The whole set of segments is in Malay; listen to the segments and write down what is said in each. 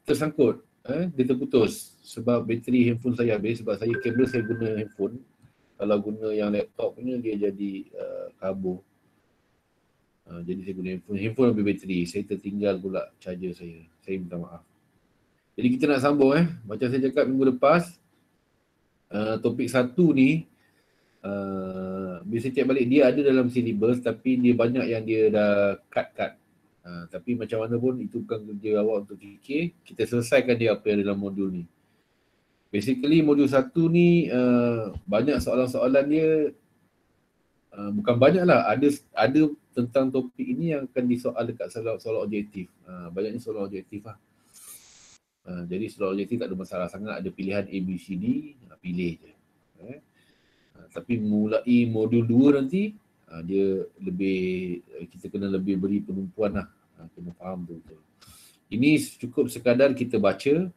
tersangkut, dia terputus sebab bateri handphone saya habis. Sebab saya kabel saya guna handphone, kalau guna yang laptop punya dia jadi kabur. Jadi saya guna handphone habis bateri, saya tertinggal pula charger saya minta maaf. Jadi kita nak sambung macam saya cakap minggu lepas, topik 1 ni bila saya check balik dia ada dalam syllabus tapi dia banyak yang dia dah cut. Tapi macam mana pun itu bukan kerja awak untuk fikir, kita selesaikan dia apa yang dalam modul ni. Basically modul 1 ni banyak soalan-soalan dia, bukan banyak lah, ada tentang topik ini yang akan disoal dekat soalan objektif. Banyaknya soalan objektif lah. Jadi soalan objektif tak ada masalah sangat, ada pilihan A, B, C, D, pilih je. Tapi mulai modul 2 nanti, dia lebih, kita kena lebih beri penumpuan lah, kena faham betul-betul. Ini cukup sekadar kita baca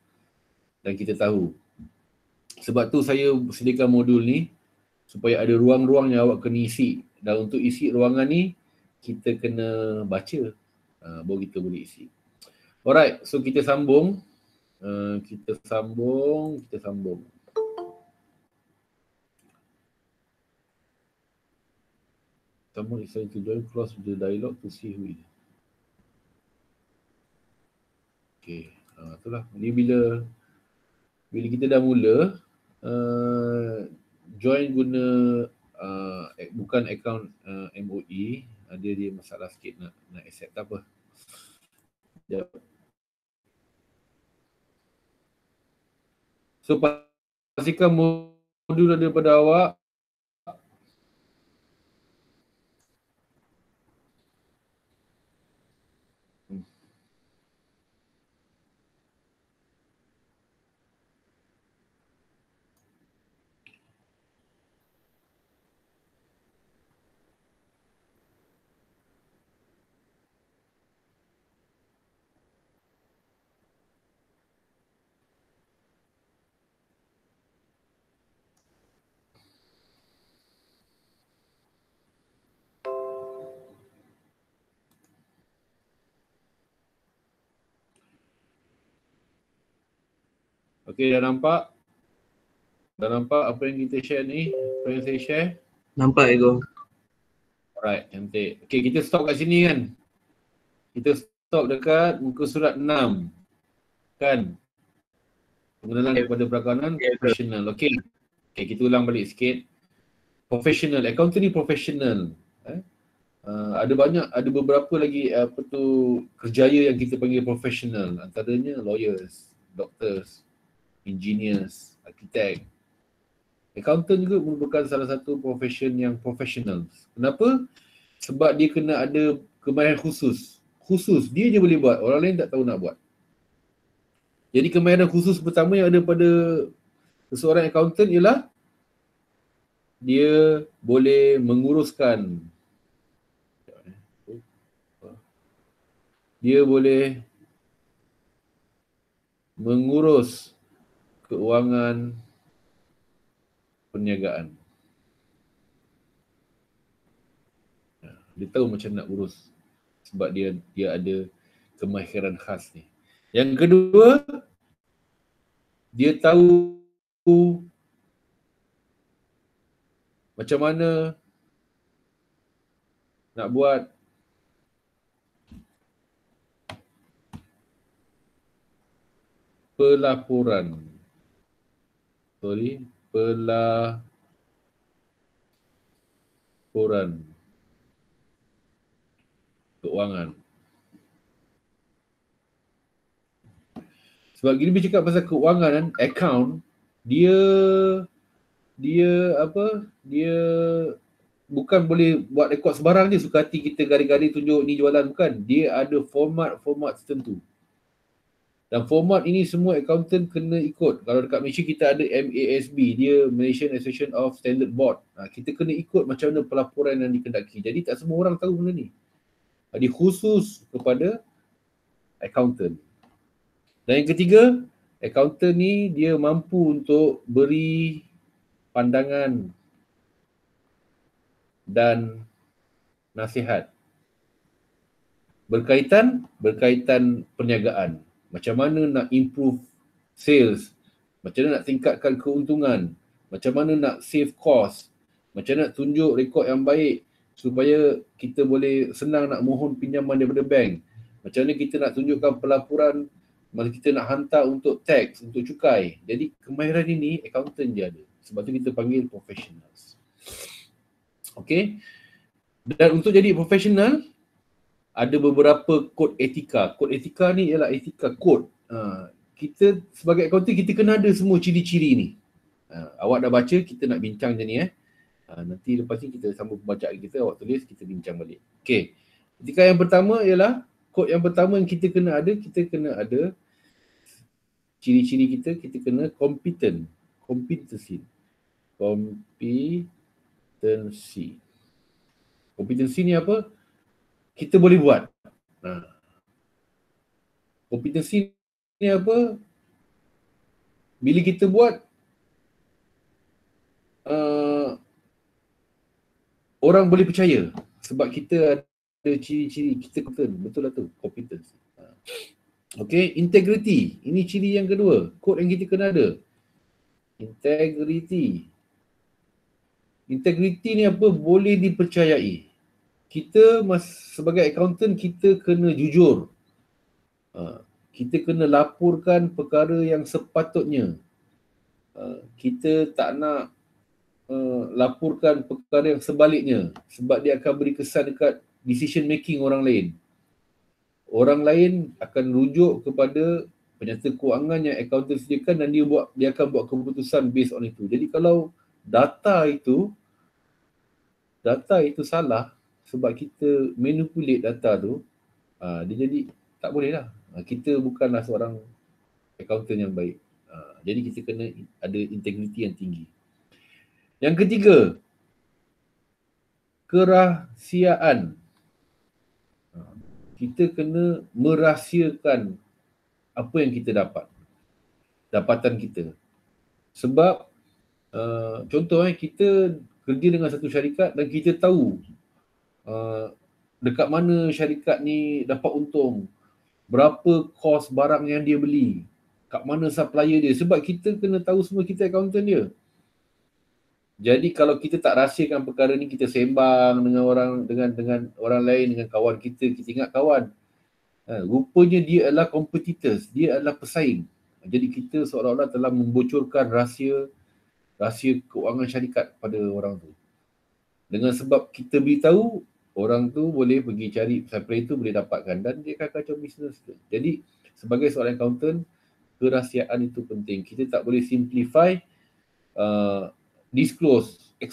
dan kita tahu. Sebab tu saya sediakan modul ni supaya ada ruang-ruang yang awak kena isi. Dan untuk isi ruangan ni, kita kena baca, baru kita boleh isi. Alright, so kita sambung. Kita sambung. Someone is trying to join close the dialogue to see who it is. Okay, itulah. Ni bila kita dah mula, join guna bukan akaun MOE, ada dia masalah sikit nak accept, tak apa. Sekejap. So pastikan modul ada pada awak. Okey, dah nampak? Dah nampak apa yang kita share ni? Apa yang saya share? Nampak, Ego. Alright, cantik. Okey, kita stop kat sini kan? Kita stop dekat muka surat 6. Kan? Pengenalan kepada perakanan profesional. Okey. Okey, kita ulang balik sikit. Professional, accountant ni professional. Ada beberapa lagi kerjaya yang kita panggil professional. Antaranya lawyers, doctors, engineers, architect. Accountant juga merupakan salah satu profession yang professional. Kenapa? Sebab dia kena ada kemahiran khusus. Dia je boleh buat, orang lain tak tahu nak buat. Jadi kemahiran khusus pertama yang ada pada seseorang accountant ialah dia boleh menguruskan, mengurus keuangan perniagaan. Dia tahu macam nak urus sebab dia ada kemahiran khas ni. Yang kedua, dia tahu macam mana nak buat pelaporan keuangan. Sebab gini bila cakap pasal keuangan, account, dia bukan boleh buat rekod sebarang je suka hati kita garis-garis tunjuk ni jualan, bukan. Dia ada format tertentu. Dan format ini semua accountant kena ikut. Kalau dekat Malaysia kita ada MASB, dia Malaysian Association of Standard Board. Kita kena ikut macam mana pelaporan yang dikendaki. Jadi tak semua orang tahu benda ni. Dia khusus kepada accountant. Dan yang ketiga, accountant ni dia mampu untuk beri pandangan dan nasihat berkaitan perniagaan. macam mana nak improve sales, macam mana nak tingkatkan keuntungan, macam mana nak save cost, macam mana nak tunjuk rekod yang baik supaya kita boleh senang nak mohon pinjaman daripada bank, macam mana kita nak tunjukkan pelaporan masa kita nak hantar untuk tax, untuk cukai. Jadi kemahiran ini accountant je ada. Sebab tu kita panggil professionals. Okay. Dan untuk jadi profesional, ada beberapa kod etika. Kod etika ni ialah etika kod. Kita sebagai accountant, kita kena ada semua ciri-ciri ni. Awak dah baca, kita nak bincang je ni. Nanti lepas ni kita sambung pembacaan kita, awak tulis, kita bincang balik. Okay. Etika yang pertama ialah, kod yang pertama yang kita kena ada ciri-ciri kita kena competent. Competency. Kompetensi ni apa? Kita boleh buat. Kompetensi ni apa? Bila kita buat, orang boleh percaya sebab kita ada ciri-ciri, kita competent. Betul lah tu, competence. Okay, integrity. Ini ciri yang kedua. Kod yang kita kena ada. Integrity. Integrity ni apa? Boleh dipercayai. Kita sebagai accountant, kita kena jujur. Kita kena laporkan perkara yang sepatutnya. Kita tak nak laporkan perkara yang sebaliknya sebab dia akan beri kesan dekat decision making orang lain. Orang lain akan rujuk kepada penyata kewangan yang accountant sediakan dan dia akan buat keputusan based on itu. Jadi kalau data itu salah sebab kita manipulate data tu, dia jadi tak boleh lah. Kita bukanlah seorang accountant yang baik. Jadi kita kena ada integriti yang tinggi. Yang ketiga, kerahsiaan. Kita kena merahsiakan apa yang kita dapat. Dapatan kita. Sebab contoh kita kerja dengan satu syarikat dan kita tahu dekat mana syarikat ni dapat untung, berapa kos barang yang dia beli, kat mana supplier dia. Sebab kita kena tahu semua, kita accountant dia. Jadi kalau kita tak rahsiakan perkara ni, kita sembang dengan orang lain, dengan kawan kita ingat kawan. Rupanya dia adalah competitors, dia adalah pesaing. Jadi kita seolah-olah telah membocorkan rahsia keuangan syarikat pada orang tu. Dengan sebab kita beritahu, orang tu boleh pergi cari supplier tu, boleh dapatkan dan dia akan kacau bisnes tu. Jadi sebagai seorang accountant, kerahsiaan itu penting. Kita tak boleh simplify, disclose ni,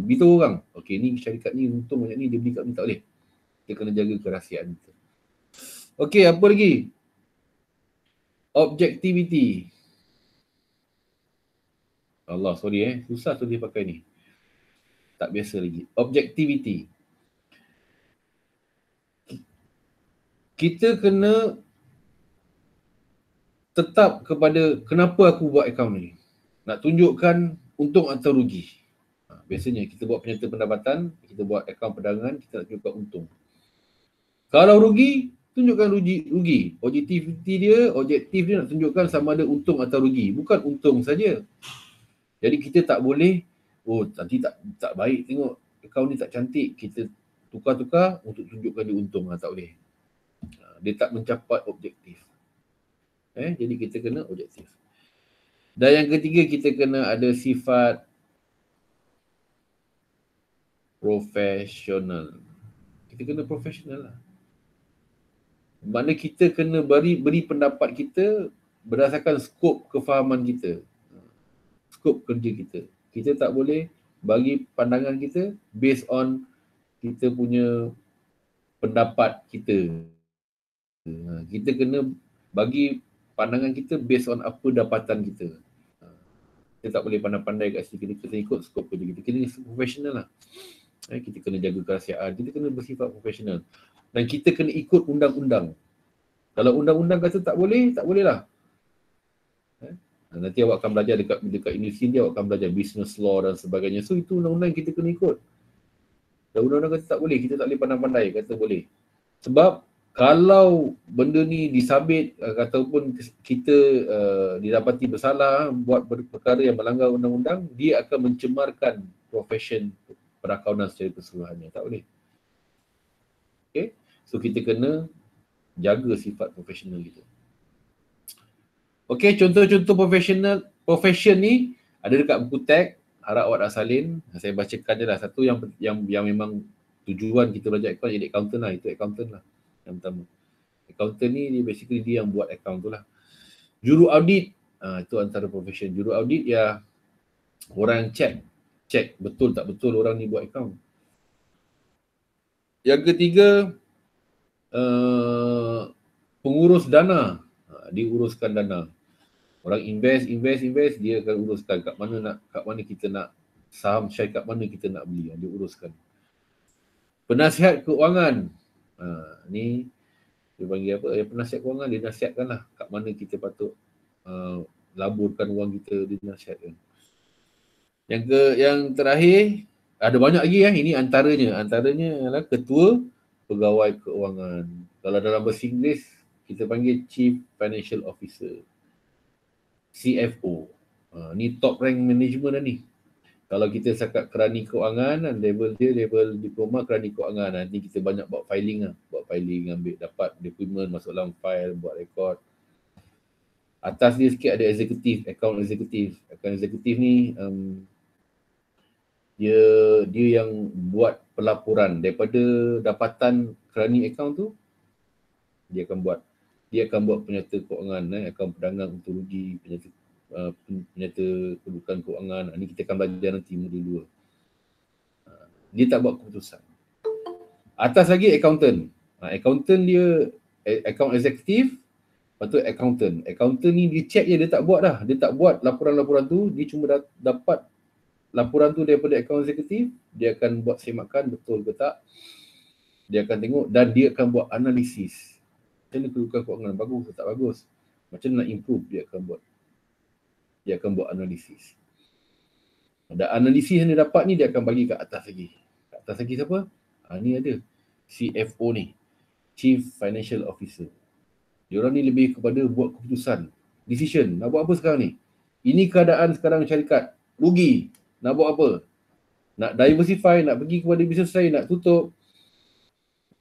beritahu orang, okey ni syarikat ni untung banyak ni, dia beli kat ni, tak boleh. Kita kena jaga kerahsiaan kita. Okey, apa lagi? Objectivity. Allah, sorry susah tu dia pakai ni. Tak biasa lagi. Objectivity. Kita kena tetap kepada kenapa aku buat akaun ni. Nak tunjukkan untung atau rugi. Biasanya kita buat penyerta pendapatan, kita buat akaun perdagangan, kita nak tunjukkan untung. Kalau rugi, tunjukkan rugi. Objektif dia nak tunjukkan sama ada untung atau rugi. Bukan untung saja. Jadi kita tak boleh, nanti tak baik tengok akaun ni tak cantik, kita tukar-tukar untuk tunjukkan dia untung. Tak boleh. Dia tak mencapai objektif. Jadi kita kena objektif. Dan yang ketiga, kita kena ada sifat profesional. Kita kena profesional lah. Maknanya kita kena beri pendapat kita berdasarkan skop kefahaman kita. Skop kerja kita. Kita tak boleh bagi pandangan kita based on kita punya pendapat kita. Kita kena bagi pandangan kita based on apa dapatan kita. Kita tak boleh pandai-pandai kat sini, kita ikut skop kerja kita. Kita ni profesional lah. Kita kena jaga kerahsiaan, kita kena bersifat profesional. Dan kita kena ikut undang-undang. Kalau undang-undang kata tak boleh lah. Nanti awak akan belajar dekat universiti, awak akan belajar business law dan sebagainya. So itu undang-undang kita kena ikut. Dan undang-undang kata tak boleh, kita tak boleh pandai-pandai kata boleh. Sebab Kalau benda ni disabit ataupun kita didapati bersalah buat perkara yang melanggar undang-undang, dia akan mencemarkan profession perakaunan secara keseluruhannya. Tak boleh. Okay? So kita kena jaga sifat profesional kita. Okay, contoh-contoh profession ni ada dekat buku teks, harap awak dah salin. Saya bacakan je lah. Satu yang memang tujuan kita belajar account jadi accountant lah. Itu accountant lah yang pertama. Accountant ni dia basically dia yang buat account tu lah. Juru audit, itu antara profession. Juru audit ya orang yang check betul tak betul orang ni buat account. Yang ketiga, pengurus dana. Diuruskan dana. Orang invest, dia akan uruskan kat mana kita nak saham syarikat mana kita nak beli, dia uruskan. Penasihat keuangan. Ni dia panggil apa? Penasihat keuangan, dia nasihatkan lah kat mana kita patut laburkan wang kita, dia nasihatkan. Yang terakhir, ada banyak lagi ini antaranya adalah ketua pegawai keuangan. Kalau dalam bahasa Inggeris kita panggil Chief Financial Officer, CFO. Ni top rank management dah ni. Kalau kita cakap kerani keuangan, level diploma kerani keuangan. Nanti kita banyak buat filing lah. Buat filing, ambil dapat dokumen, masuk dalam file, buat rekod. Atas dia sikit ada eksekutif, account eksekutif. Account eksekutif ni dia yang buat pelaporan daripada dapatan kerani account tu, dia akan buat penyata keuangan, akaun perdagangan untung rugi, penyata kedudukan keuangan. Ini kita akan belajar nanti modul 2. Dia tak buat keputusan. Atas lagi accountant. Accountant dia account eksekutif, lepas tu accountant. Accountant ni dia check je, dia tak buat dah. Dia tak buat laporan-laporan tu, dia cuma dapat laporan tu daripada account eksekutif, dia akan buat semakan betul ke tak. Dia akan tengok dan dia akan buat analisis. Macam mana kedudukan keuangan, bagus ke tak bagus. Macam mana nak improve, dia akan buat analisis. Dan analisis yang dia dapat ni dia akan bagi kat atas lagi. Kat atas lagi siapa? Ni ada CFO ni, Chief Financial Officer. Diorang ni lebih kepada buat keputusan, decision. Nak buat apa sekarang ni? Ini keadaan sekarang syarikat, rugi. Nak buat apa? Nak diversify, nak pergi kepada bisnes lain, nak tutup,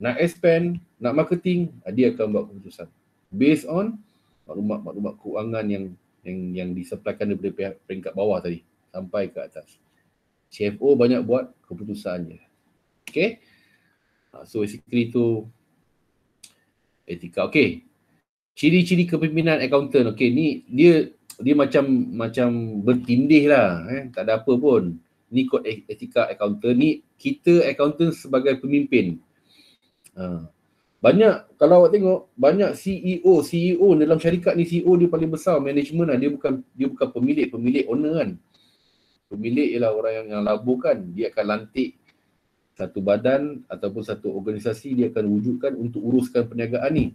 nak expand, nak marketing, dia akan buat keputusan based on maklumat keuangan yang disupplykan daripada pihak peringkat bawah tadi sampai ke atas. CFO banyak buat keputusan je. Okay? So basically tu etika. Okay. Ciri-ciri kepimpinan accountant. Okay, ni dia macam bertindih lah. Tak ada apa pun. Ni kod etika accountant. Ni kita accountant sebagai pemimpin. Banyak, kalau awak tengok, banyak CEO dalam syarikat ni, CEO dia paling besar, management lah. Dia bukan pemilik owner kan. Pemilik ialah orang yang laburkan. Dia akan lantik satu badan ataupun satu organisasi, dia akan wujudkan untuk uruskan perniagaan ni.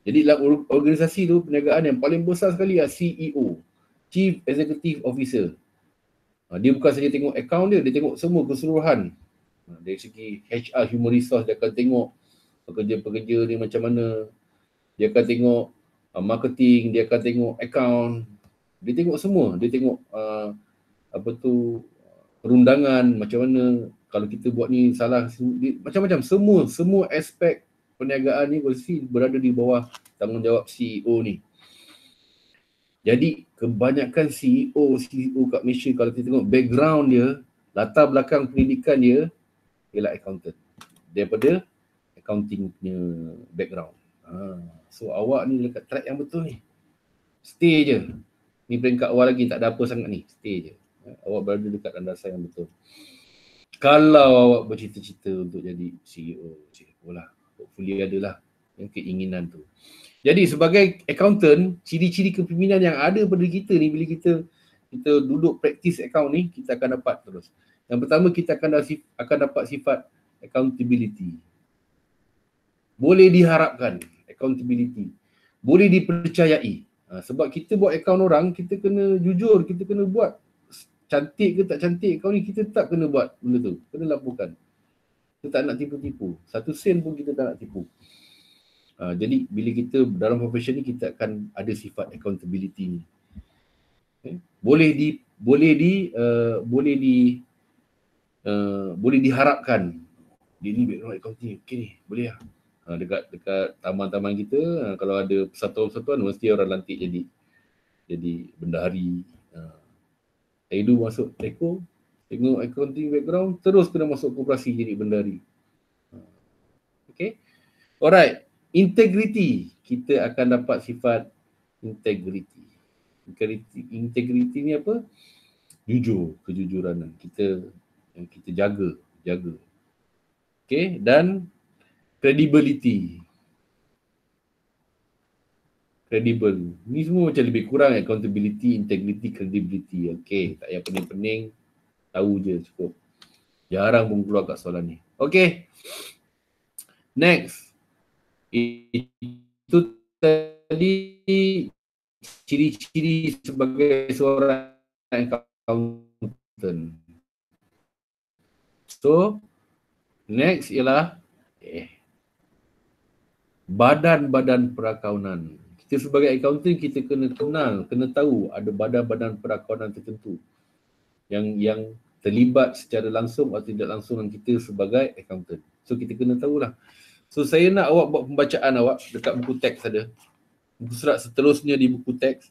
Jadi dalam organisasi tu, perniagaan yang paling besar sekali lah CEO, Chief Executive Officer. Dia bukan saja tengok account dia tengok semua keseluruhan. Dari segi HR, human resource, dia akan tengok pekerja-pekerja ni macam mana. Dia akan tengok marketing, dia akan tengok account. Dia tengok semua. Dia tengok perundangan, macam mana kalau kita buat ni salah, macam-macam. Semua aspek perniagaan ni mesti berada di bawah tanggungjawab CEO ni. Jadi kebanyakan CEO kat Malaysia, kalau kita tengok background dia, latar belakang pendidikan dia ialah accountant. Daripada accounting punya background. So awak ni dekat track yang betul ni. Stay je. Ni peringkat awal lagi, tak ada apa sangat ni. Stay je. Awak berada dekat landasan yang betul. Kalau awak bercita-cita untuk jadi CEO lah, hopefully adalah yang keinginan tu. Jadi sebagai accountant, ciri-ciri kepimpinan yang ada pada kita ni, bila kita duduk practice account ni, kita akan dapat terus. Yang pertama, kita akan dapat sifat accountability. Boleh diharapkan, accountability. Boleh dipercayai. Sebab kita buat account orang, kita kena jujur, kita kena buat. Cantik ke tak cantik account ni, kita tak kena buat benda tu. Kena laporkan. Kita tak nak tipu-tipu. 1 sen pun kita tak nak tipu. Jadi bila kita dalam profession ni, kita akan ada sifat accountability ni. Boleh diharapkan dia ni background accounting, okey ni boleh lah. Dekat taman-taman kita, kalau ada persatuan-persatuan mesti orang lantik jadi bendahari. Saya dulu masuk Teko, tengok accounting background, terus kena masuk koperasi jadi bendahari. Okay. Alright. Integrity. Kita akan dapat sifat integrity. Integrity ni apa? Jujur, kejujuran. Kita jaga. Okay. Dan credibility. Credible. Ni semua macam lebih kurang accountability, integrity, credibility. Okay. Tak payah pening-pening. Tahu je cukup. Jarang pun keluar kat soalan ni. Okay. Next. Itu tadi ciri-ciri sebagai seorang accountant. So, next ialah badan-badan perakaunan. Kita sebagai accountant, kita kena kenal, kena tahu ada badan-badan perakaunan tertentu yang terlibat secara langsung atau tidak langsung dengan kita sebagai accountant. So, kita kena tahulah. So, saya nak awak buat pembacaan awak dekat buku teks ada. Buku surat seterusnya di buku teks.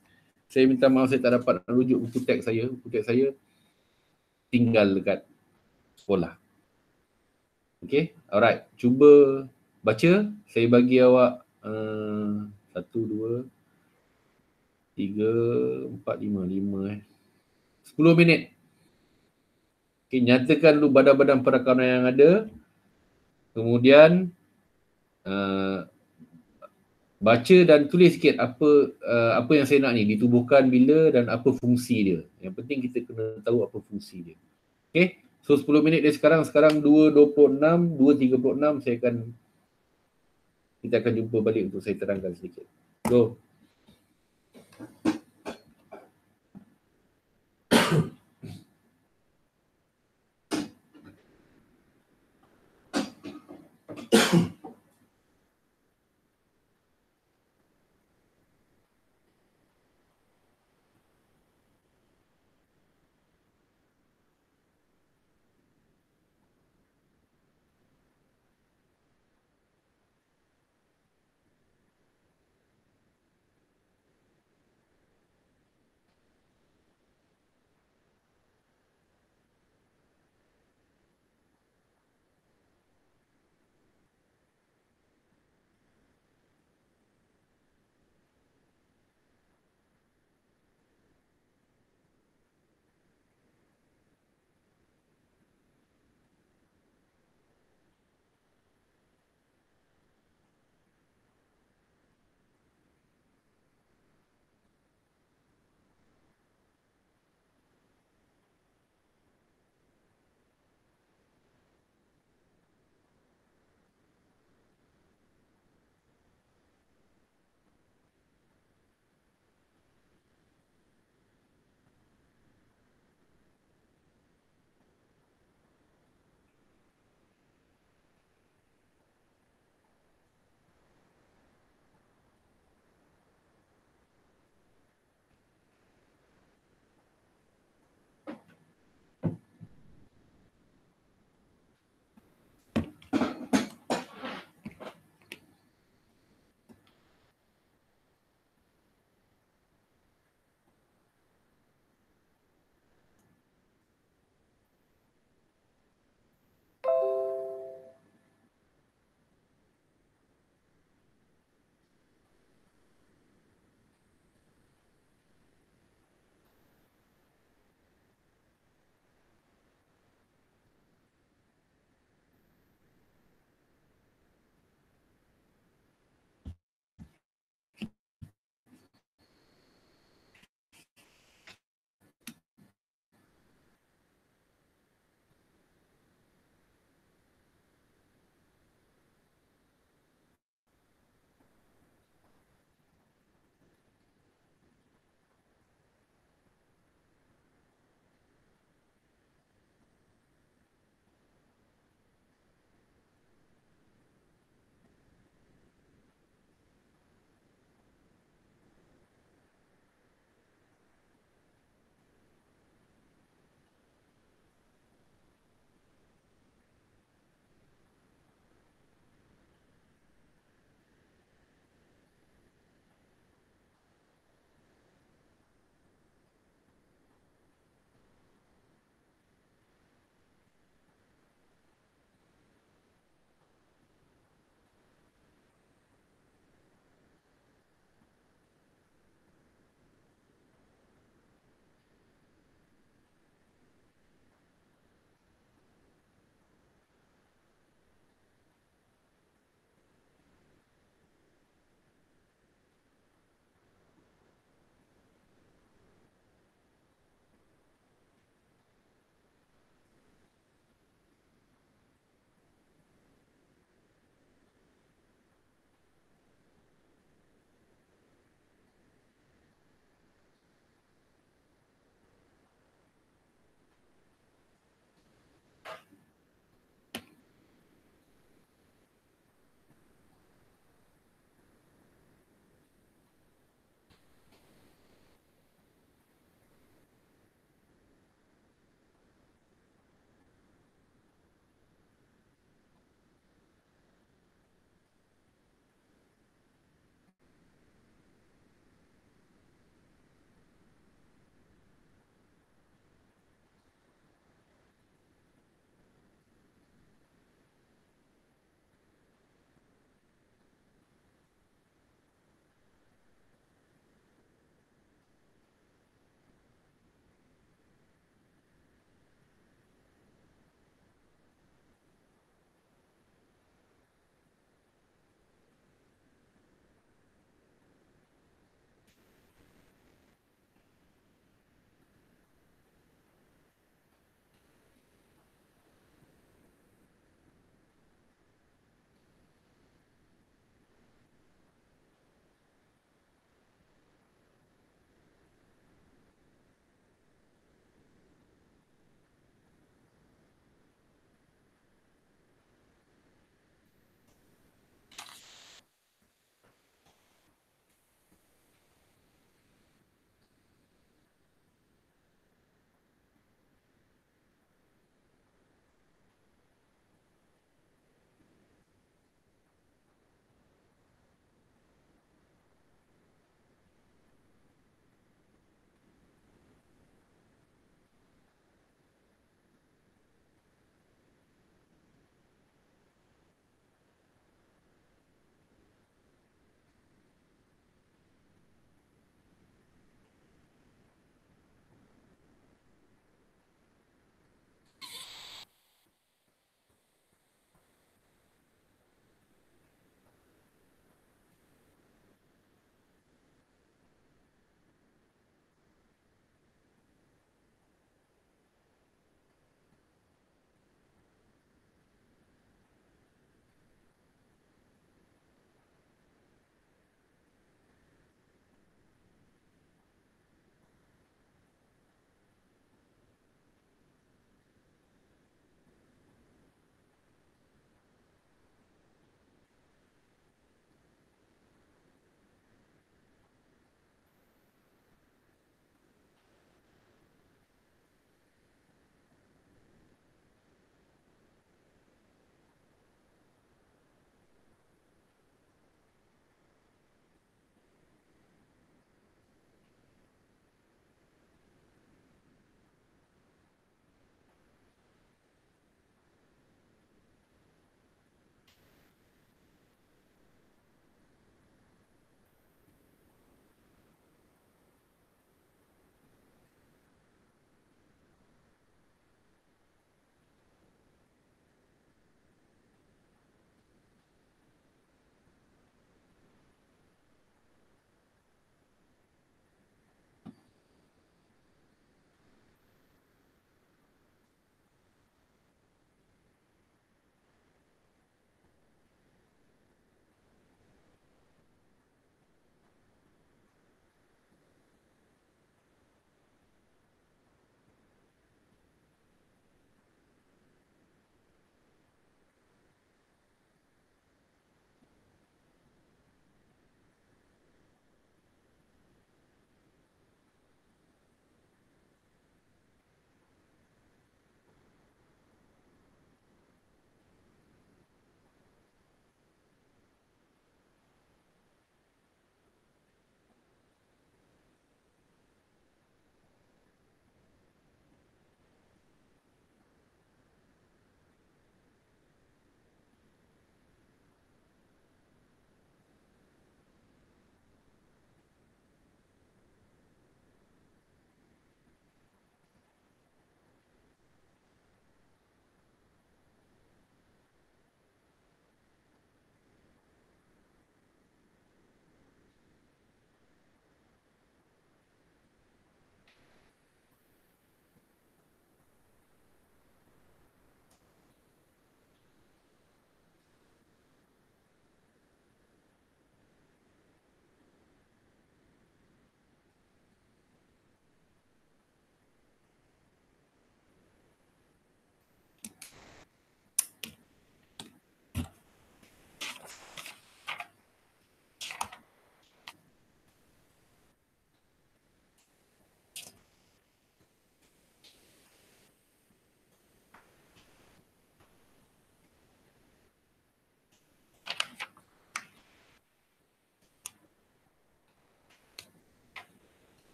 Saya minta maaf saya tak dapat rujuk buku teks saya. Buku teks saya tinggal dekat sekolah. Okay, alright. Cuba baca. Saya bagi awak 1, 2, 3, 4, 5 10 minit. Okay, nyatakan dulu badan-badan perakaunan yang ada. Kemudian baca dan tulis sikit apa yang saya nak ni, ditubuhkan bila dan apa fungsi dia. Yang penting kita kena tahu apa fungsi dia. Okay, so 10 minit dari sekarang 2.26, 2.36 kita akan jumpa balik untuk saya terangkan sedikit. Go.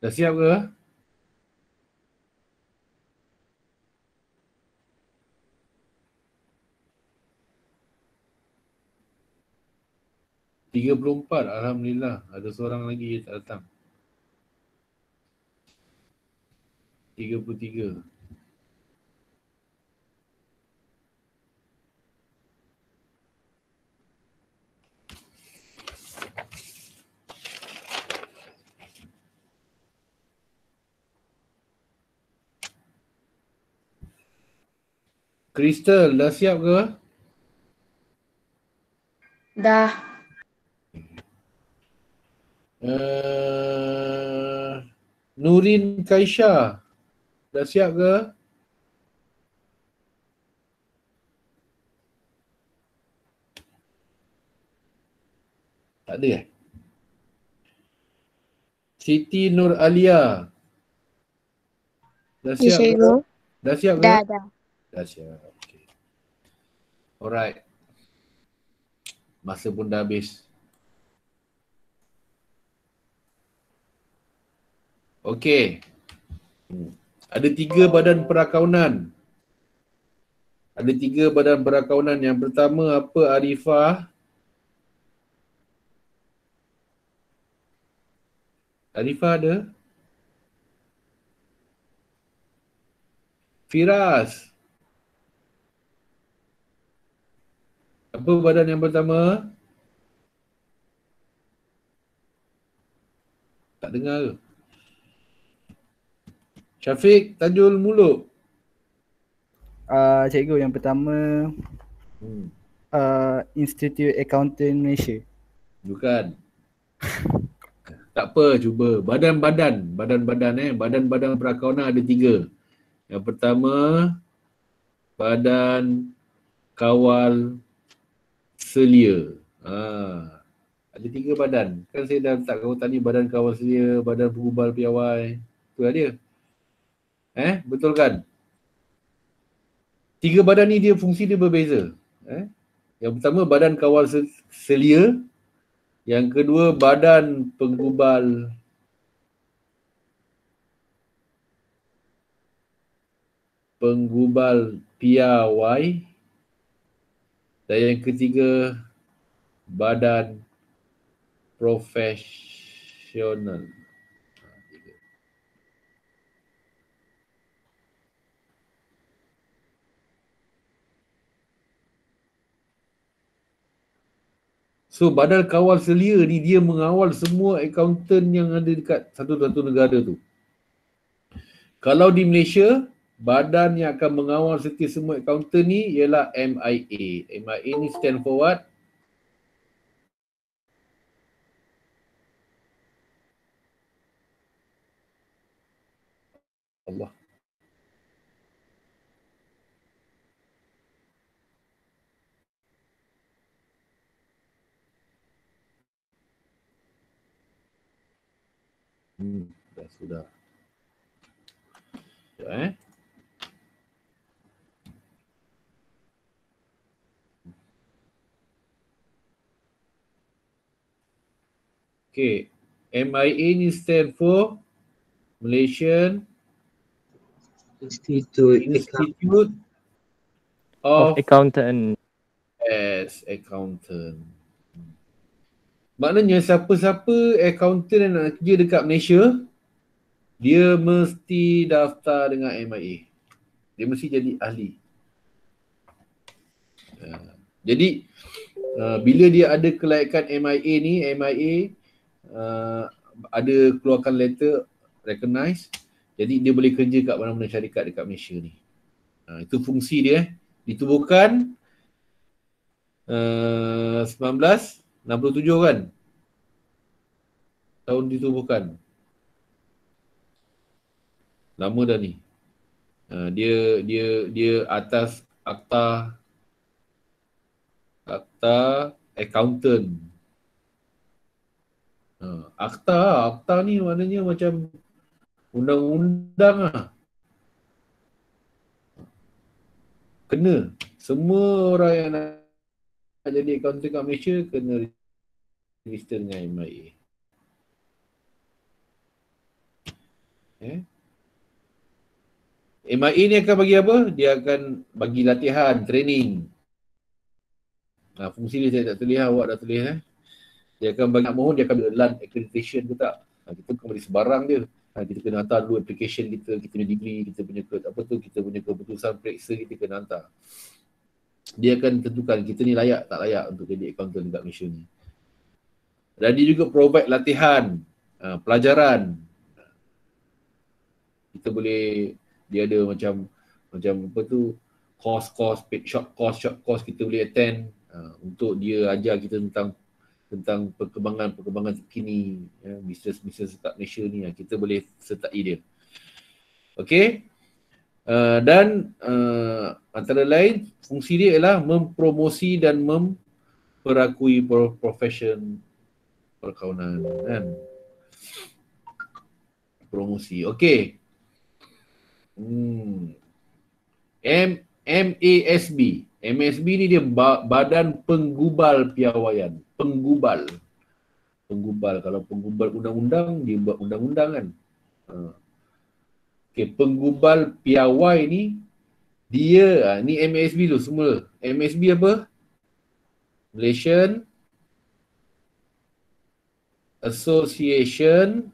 Dah siap ke? ...34, Alhamdulillah. Ada seorang lagi tak datang. 33. Crystal, dah siap ke? Dah. Nurin Kaisha, dah siap ke? Tak ada eh? Siti Nur Alia, dah Ya, siap ke? cikgu. Dah siap ke? Dah. Dah siap. Okay. Alright. Masa pun dah habis. Okey. Ada 3 badan perakaunan. Ada 3 badan perakaunan. Yang pertama apa, Arifah? Arifah ada? Firas. Apa badan yang pertama? Tak dengar ke? Syafiq Tajul Muluk. Cikgu, yang pertama Institute Accounting Malaysia. Bukan. Tak apa, cuba. Badan-badan perakaunan ada 3. Yang pertama, Badan Kawal Selia. Ada 3 badan. Kan saya dah letak kau tadi, Badan Kawal Selia, Badan Penggubal Piawai. Itu lah dia. Betul kan? 3 badan ni dia fungsi dia berbeza. Yang pertama Badan Kawal Selia, yang kedua Badan Penggubal Piawai, dan yang ketiga Badan Profesional. So Badan Kawal Selia ni dia mengawal semua akaunten yang ada dekat satu-satu negara tu. Kalau di Malaysia, badan yang akan mengawal setiap semua akaunten ni ialah MIA. MIA ni stand for what? Allah. Dah sudah. Okay. MIA ni stand for Malaysian Institute of Accountant. as Accountant. Maknanya siapa-siapa accountant yang nak kerja dekat Malaysia, dia mesti daftar dengan MIA. Dia mesti jadi ahli. Jadi bila dia ada kelayakan MIA ni, MIA ada keluarkan letter recognize, jadi dia boleh kerja kat mana-mana syarikat dekat Malaysia ni. Itu fungsi dia. Ditubuhkan 1967 kan? Tahun ditubuhkan. Lama dah ni. Dia atas akta accountant. Akta ni maknanya macam undang-undang lah. Kena. Semua orang yang nak jadi accountant kat Malaysia kena register dengan MIA. MIA ni akan bagi apa? Dia akan bagi latihan, training. Fungsi dia saya tak tulis, awak dah tulis Dia akan bagi, nak mohon dia akan LAN accreditation ke tak. Kita bukan bagi sebarang dia. Kita kena hantar dulu application kita punya degree, kita punya kita punya keputusan periksa kita kena hantar. Dia akan tentukan kita ni layak tak layak untuk jadi accountant dekat Malaysia ni. Dan dia juga provide latihan, pelajaran. Kita boleh, dia ada macam apa tu, course, short course kita boleh attend untuk dia ajar kita tentang perkembangan terkini, bisnes kat Malaysia ni, kita boleh sertai dia. Okey. Dan antara lain fungsi dia ialah mempromosi dan memperakui profession perkawanan kan. Promosi. Okey. MASB. MASB ni dia Badan Penggubal Piawaian. Penggubal. Kalau penggubal undang-undang, dia buat undang-undang kan. Okey, penggubal piawai ni dia, ni MASB tu semula. MASB apa? Malaysian Association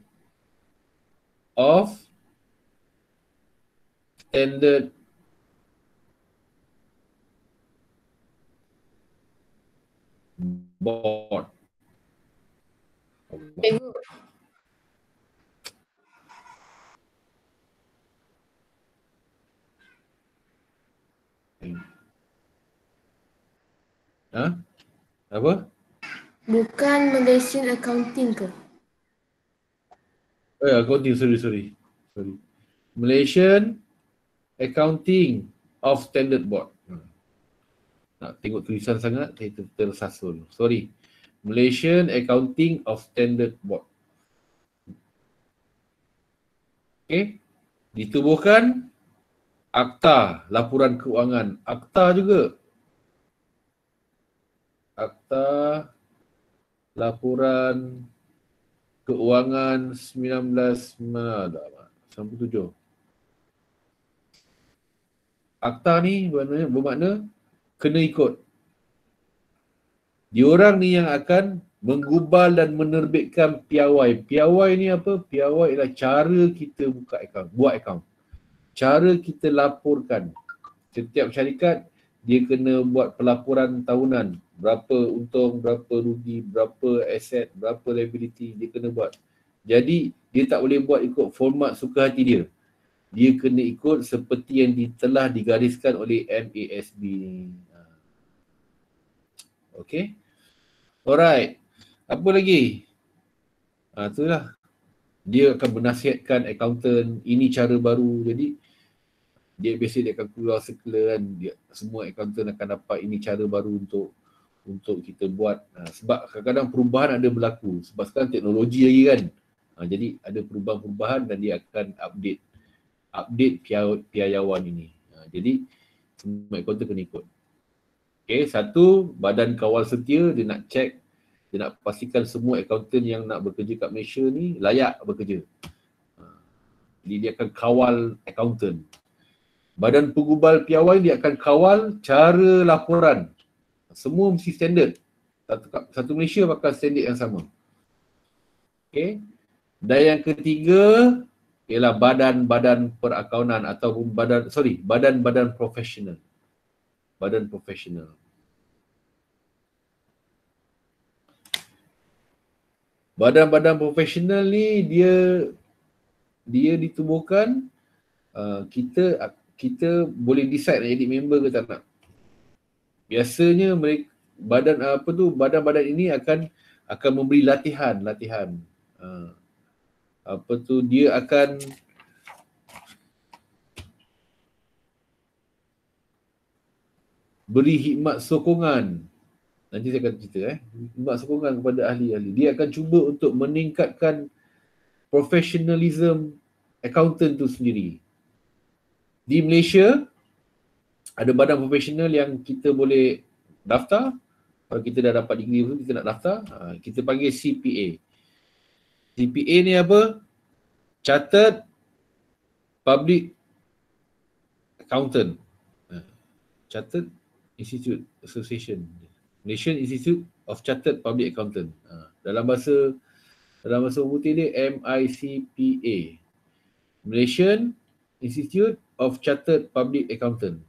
of Standard Board. Apa? Bukan Malaysian Accounting ke? Accounting, sorry. Malaysian Accounting of Standard Board. Nak tengok tulisan sangat, saya tersasul. Sorry. Malaysian Accounting of Standard Board. Okey. Ditubuhkan Akta Laporan Keuangan. Akta juga. Akta Laporan Keuangan 1997. Akta ni bermakna kena ikut. Diorang ni yang akan menggubal dan menerbitkan piawai. Piawai ni apa? Piawai ialah cara kita buat akaun. Cara kita laporkan. Setiap syarikat dia kena buat pelaporan tahunan. Berapa untung, berapa rugi, berapa aset, berapa liability dia kena buat. Jadi dia tak boleh buat ikut format suka hati dia. Dia kena ikut seperti yang telah digariskan oleh MASB ni. Okay. Alright. Apa lagi? Itulah. Dia akan menasihatkan accountant, ini cara baru. Jadi dia biasa dia akan keluar circular kan. Semua accountant akan dapat ini cara baru untuk kita buat. Sebab kadang-kadang perubahan ada berlaku. Sebab sekarang teknologi lagi kan. Jadi ada perubahan-perubahan dan dia akan update piawaian ini. Jadi semua accountant kena ikut. Okay, satu, Badan Kawal Setia, dia nak check, dia nak pastikan semua accountant yang nak bekerja kat Malaysia ni layak bekerja. Jadi dia akan kawal accountant. Badan Penggubal Piawai dia akan kawal cara laporan. Semua mesti standard. Satu Malaysia pakai standard yang sama. Okay. Dan yang ketiga ialah badan-badan perakaunan ataupun badan-badan profesional. Badan profesional. Badan-badan profesional ni dia ditubuhkan, kita boleh decide nak jadi member ke tak nak. Biasanya mereka badan-badan ini akan memberi latihan. Dia akan beri khidmat sokongan. Nanti saya akan cerita khidmat sokongan kepada ahli-ahli. Dia akan cuba untuk meningkatkan professionalism accountant tu sendiri. Di Malaysia ada badan profesional yang kita boleh daftar. Kalau kita dah dapat degree tu, kita nak daftar, kita panggil CPA. CPA ni apa? Chartered Public Accountant. Chartered Institute Association. Malaysian Institute of Chartered Public Accountant. Dalam bahasa putih dia MICPA. Malaysian Institute of Chartered Public Accountant.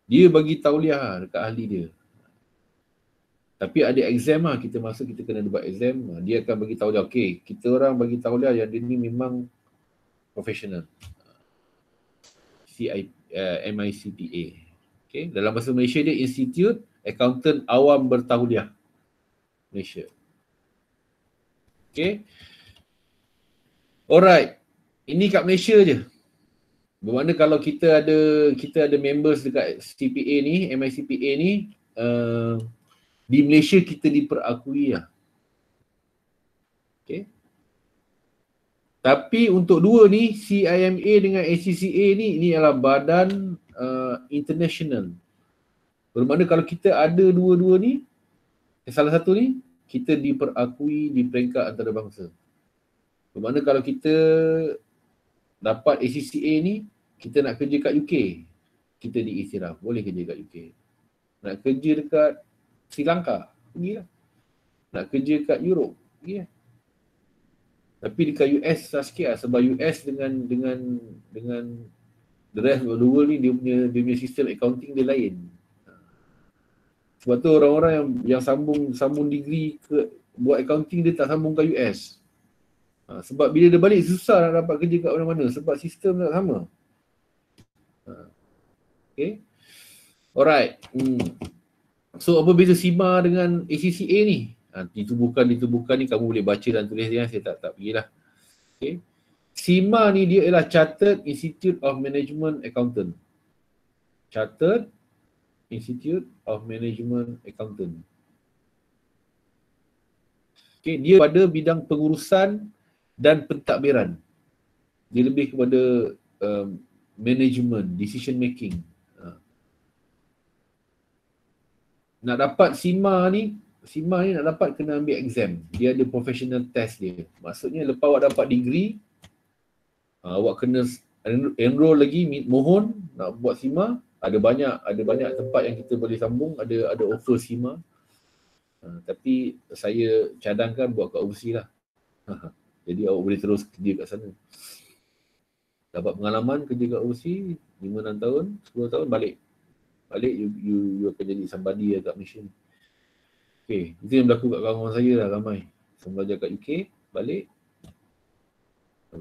Dia bagi tauliah dekat ahli dia. Tapi ada exam lah, kita masuk kita kena buat exam. Dia akan bagi tauliah. Okey, kita orang bagi tauliah yang dia ni memang profesional. MICPA. Okay. Dalam bahasa Malaysia dia Institute Accountant Awam Bertauliah Malaysia. Okay. Alright. Ini kat Malaysia je. Bermakna kalau kita ada members dekat CPA ni, MICPA ni, di Malaysia kita diperakui lah. Okay. Tapi untuk dua ni, CIMA dengan ACCA ni adalah badan international. Bermakna kalau kita ada dua-dua ni, salah satu ni, kita diperakui di peringkat antarabangsa. Bermakna kalau kita dapat ACCA ni, kita nak kerja kat UK, kita diiktiraf, boleh kerja kat UK. Nak kerja dekat Sri Lanka, pergilah. Nak kerja kat Europe, pergilah. Tapi dekat US susah sikit lah, sebab US dengan the rest of the world ni dia punya sistem accounting dia lain. Sebab tu orang-orang yang sambung degree ke buat accounting dia tak sambung ke US. Sebab bila dia balik susah nak dapat kerja kat mana-mana sebab sistem tak sama. Okay. Alright. So apa beza SIMA dengan ACCA ni? Ditubuhkan ni kamu boleh baca dan tulis dia, saya tak pergilah. Okay. SIMA ni dia ialah Chartered Institute of Management Accountant. Chartered Institute of Management Accountant. Okay, dia pada bidang pengurusan dan pentadbiran. Dia lebih kepada management, decision making. Nak dapat SIMA ni nak dapat kena ambil exam. Dia ada professional test dia. Maksudnya lepas awak dapat degree, awak kena enroll lagi, mohon nak buat SIMA. Ada banyak tempat yang kita boleh sambung, ada offer SIMA. Tapi saya cadangkan buat kat overseas lah. Jadi awak boleh terus kerja kat sana. Dapat pengalaman kerja kat overseas 5-6 tahun, 10 tahun balik you akan jadi somebody kat Malaysia. Okay, itu yang berlaku kat kawan-kawan saya lah ramai. Semua belajar kat UK, balik.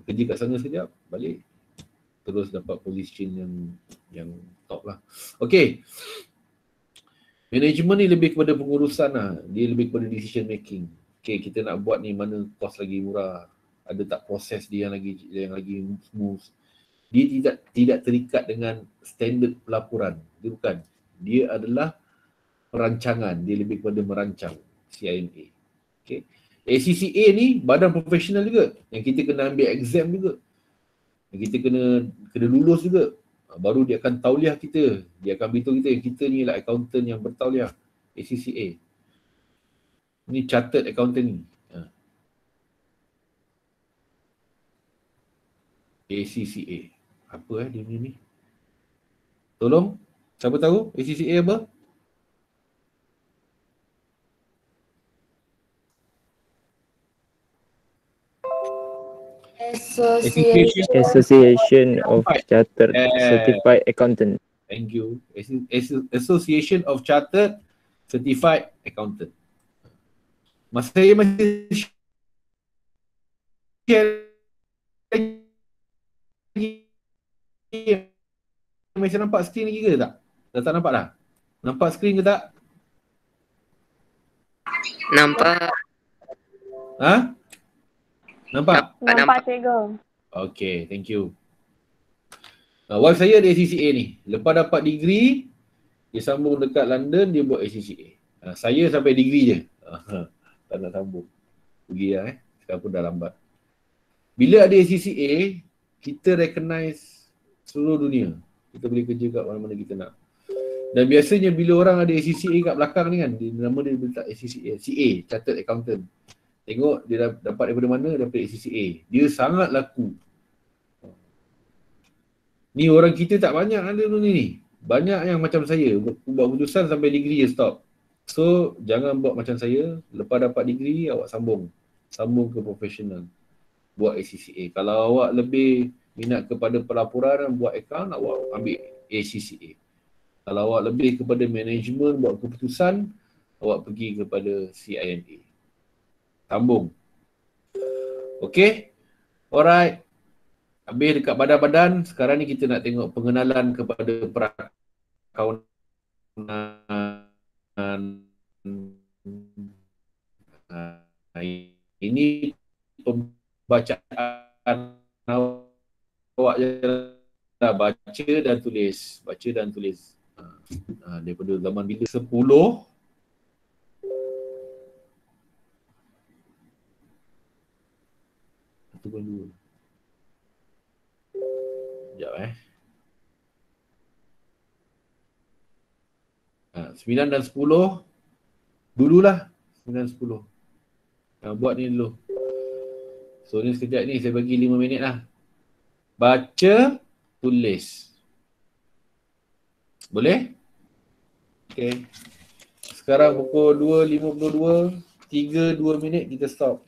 Kerja kat sana sekejap, balik. Terus dapat position yang top lah. Okay. Management ni lebih kepada pengurusan lah. Dia lebih kepada decision making. Okay, kita nak buat ni mana kos lagi murah. Ada tak proses dia yang lagi smooth. Dia tidak terikat dengan standard pelaporan. Dia bukan. Dia adalah perancangan. Dia lebih kepada merancang. CIMA. Okay. ACCA ni badan profesional juga. Yang kita kena ambil exam juga. Yang kita kena lulus juga. Baru dia akan tauliah kita. Dia akan beritahu kita yang kita ni lah accountant yang bertauliah. ACCA. Ni chartered accountant ni. ACCA. Apa dia ni? Tolong. Siapa tahu ACCA apa? Association of Chartered Certified Accountant. Thank you. Association of Chartered Certified Accountant. Saya masih share lagi. Masih nampak skrin lagi ke tak? Dah tak nampak dah? Nampak skrin ke tak? Nampak. Ha? Nampak? Nampak cikgu. Okay, thank you. Wife saya ada ACCA ni. Lepas dapat degree, dia sambung dekat London, dia buat ACCA. Saya sampai degree je. Tak nak sambung. Pergi lah sekarang pun dah lambat. Bila ada ACCA, kita recognize seluruh dunia. Kita boleh kerja kat mana-mana kita nak. Dan biasanya bila orang ada ACCA kat belakang ni kan, nama dia letak ACCA, CA, Chartered Accountant. Tengok dia dapat daripada mana, daripada ACCA. Dia sangat laku. Ni orang kita tak banyak ada ni. Banyak yang macam saya, buat keputusan sampai degree je stop. So, jangan buat macam saya. Lepas dapat degree, awak sambung. Sambung ke profesional. Buat ACCA. Kalau awak lebih minat kepada pelaporan, buat account, awak ambil ACCA. Kalau awak lebih kepada management, buat keputusan, awak pergi kepada CINA. Sambung. Okay? Alright. Habis dekat badan-badan, sekarang ni kita nak tengok pengenalan kepada perakaunan. Ini pembacaan awak je lah, baca dan tulis. Baca dan tulis. Daripada zaman bila 10. Satu pun dua. Sekejap 9 dan 10 dululah. 9 dan 10 buat ni dulu. So ni sekejap ni saya bagi 5 minit lah. Baca, tulis. Boleh? Okay. Sekarang pukul 2.52, 3-2 minit kita stop.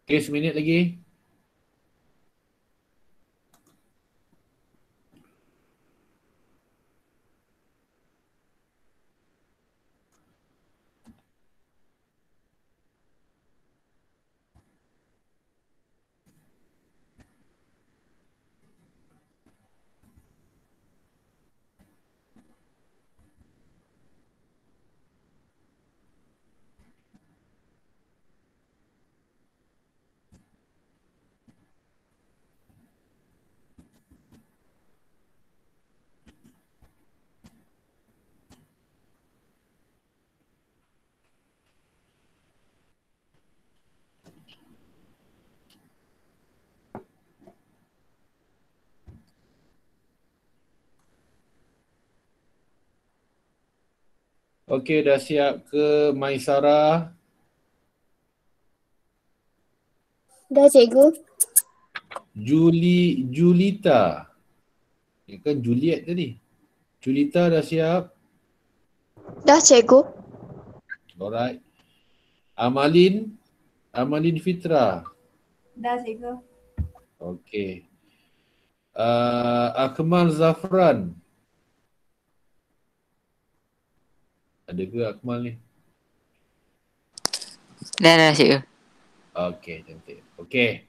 Okay, seminit lagi. Okay, dah siap ke Maisara? Dah cikgu. Julita. Ini kan Juliet tadi. Julita dah siap? Dah cikgu. Alright. Amalin Fitra. Dah cikgu. Okay. Akmal Zafran. Ada ke Akmal ni? Dah cikgu. Okay, cantik. Okay.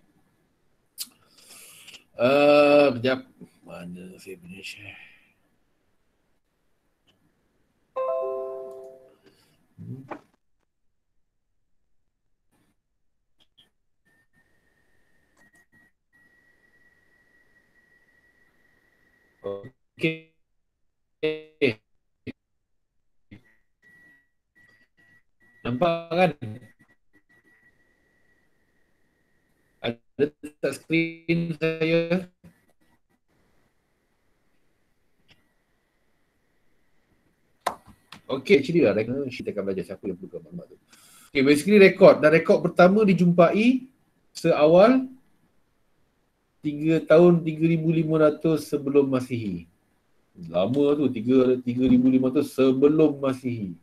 Kejap. Mana saya punya share? Okay. Nampak kan? Ada tak skrin saya? Okay, actually lah, kita akan belajar siapa yang perlukan maklumat tu. Okay, basically rekod. Dan rekod pertama dijumpai seawal 3 tahun 3500 sebelum Masihi. Lama tu, 3500 sebelum Masihi.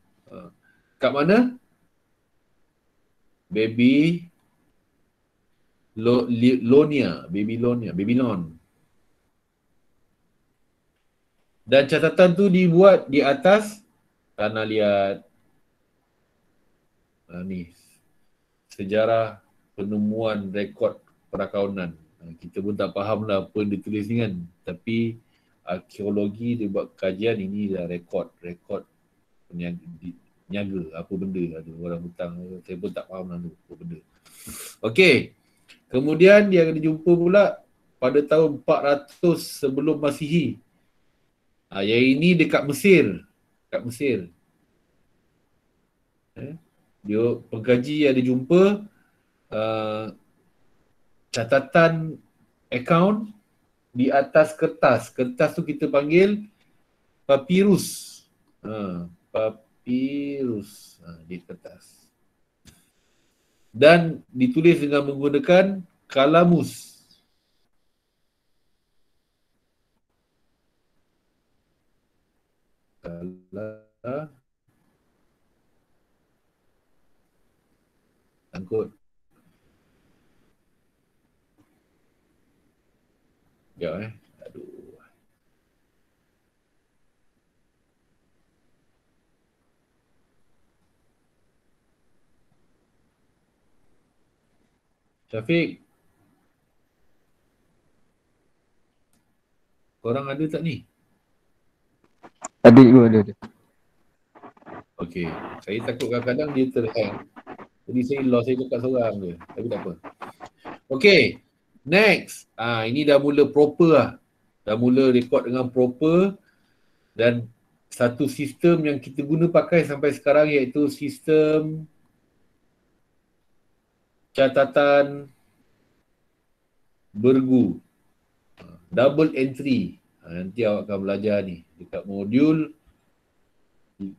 Kat mana? Babylon. Dan catatan tu dibuat di atas tanah liat. Ni sejarah penemuan rekod perakawanan. Kita pun tak faham lah apa yang ditulis ni kan. Tapi arkeologi dia buat kajian, ini dah rekod niaga apa benda lah tu, orang hutang. Saya pun tak faham lah tu apa benda. Okey. Kemudian dia akan dijumpa pula pada tahun 400 sebelum Masihi. Yang ini dekat Mesir. Dia pengkaji ada jumpa catatan akaun di atas kertas. Kertas tu kita panggil papirus. Papirus di kertas. Dan ditulis dengan menggunakan kalamus. Angkut. Sekejap Aduh. Syafiq. Korang ada tak ni? Ada cikgu, ada. Okey. Saya takut kadang-kadang dia terhang. Jadi saya lost, saya cakap seorang je. Tapi tak apa. Okey. Next. Ini dah mula proper lah. Dah mula rekod dengan proper. Dan satu sistem yang kita guna pakai sampai sekarang iaitu sistem catatan bergu. Double entry. Nanti awak akan belajar ni dekat modul 5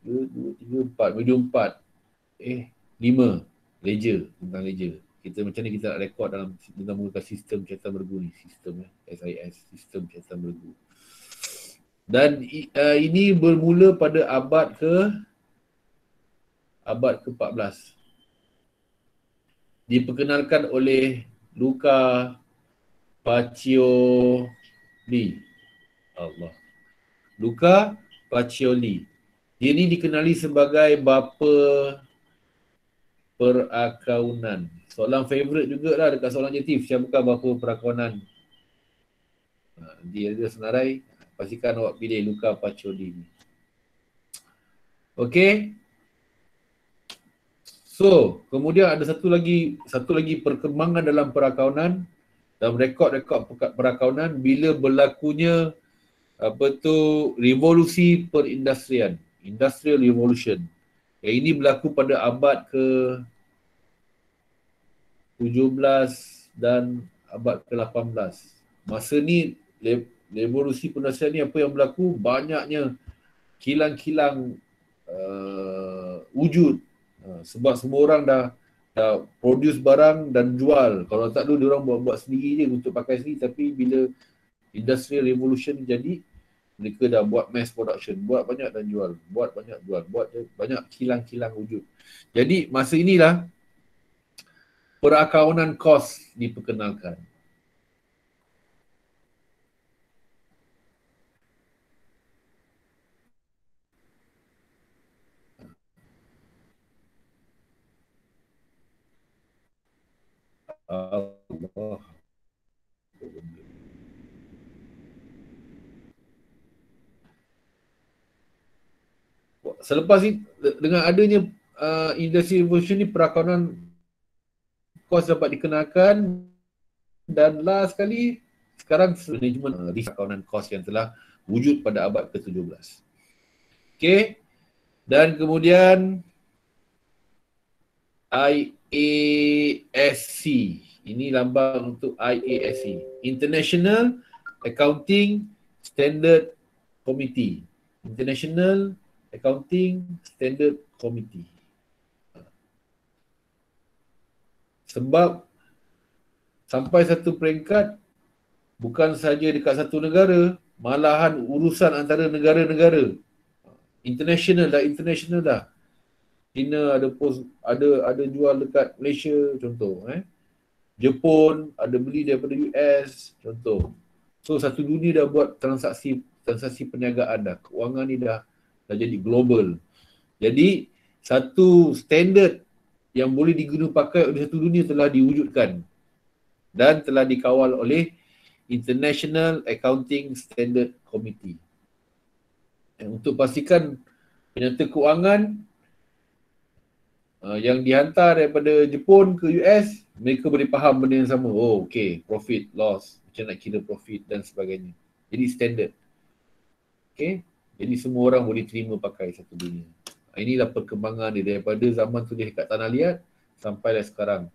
ledger, tentang ledger. Kita macam ni kita nak rekod dalam menggunakan sistem catatan bergu ni, sistem SIS, sistem catatan bergu. Dan ini bermula pada abad ke-14. diperkenalkan oleh Luca Pacioli. Allah. Luca Pacioli. Dia ni dikenali sebagai bapa perakaunan. Soalan favourite jugalah dekat soalan objektif. Siapakah bapa perakaunan? Dia senarai. Pastikan awak pilih Luca Pacioli ni. Okey. So, kemudian ada satu lagi perkembangan dalam perakaunan, dalam rekod-rekod perakaunan bila berlakunya revolusi perindustrian, industrial revolution. Yang ini berlaku pada abad ke-17 dan abad ke-18. Masa ni revolusi perindustrian ni apa yang berlaku? Banyaknya kilang-kilang wujud. Sebab semua orang dah produce barang dan jual. Kalau tak dulu diorang buat sendiri je untuk pakai sendiri, tapi bila industrial revolution jadi, mereka dah buat mass production, buat banyak dan jual, buat banyak jual, buat banyak kilang-kilang wujud. Jadi masa inilah perakaunan kos diperkenalkan. Allah. Selepas ini, dengan adanya industri revolution ni, perakaunan kos dapat dikenalkan, dan last sekali sekarang manajemen perakaunan kos yang telah wujud pada abad ke-17. Okey. Dan kemudian IASC. Ini lambang untuk IASC, International Accounting Standard Committee. International Accounting Standard Committee. Sebab sampai satu peringkat bukan saja dekat satu negara, malahan urusan antara negara-negara. International dah. China ada jual dekat Malaysia contoh, Jepun ada beli daripada US contoh. So satu dunia dah buat transaksi perniagaan dah. Kewangan ni dah jadi global. Jadi satu standard yang boleh digunakan pakai oleh satu dunia telah diwujudkan dan telah dikawal oleh International Accounting Standard Committee. Untuk pastikan penyata kewangan yang dihantar daripada Jepun ke US, mereka boleh faham benda yang sama. Oh, okay, profit, loss, macam nak kira profit dan sebagainya. Jadi standard. Okay, jadi semua orang boleh terima pakai satu dunia. Inilah perkembangan dia daripada zaman tulis kat tanah liat sampai sekarang.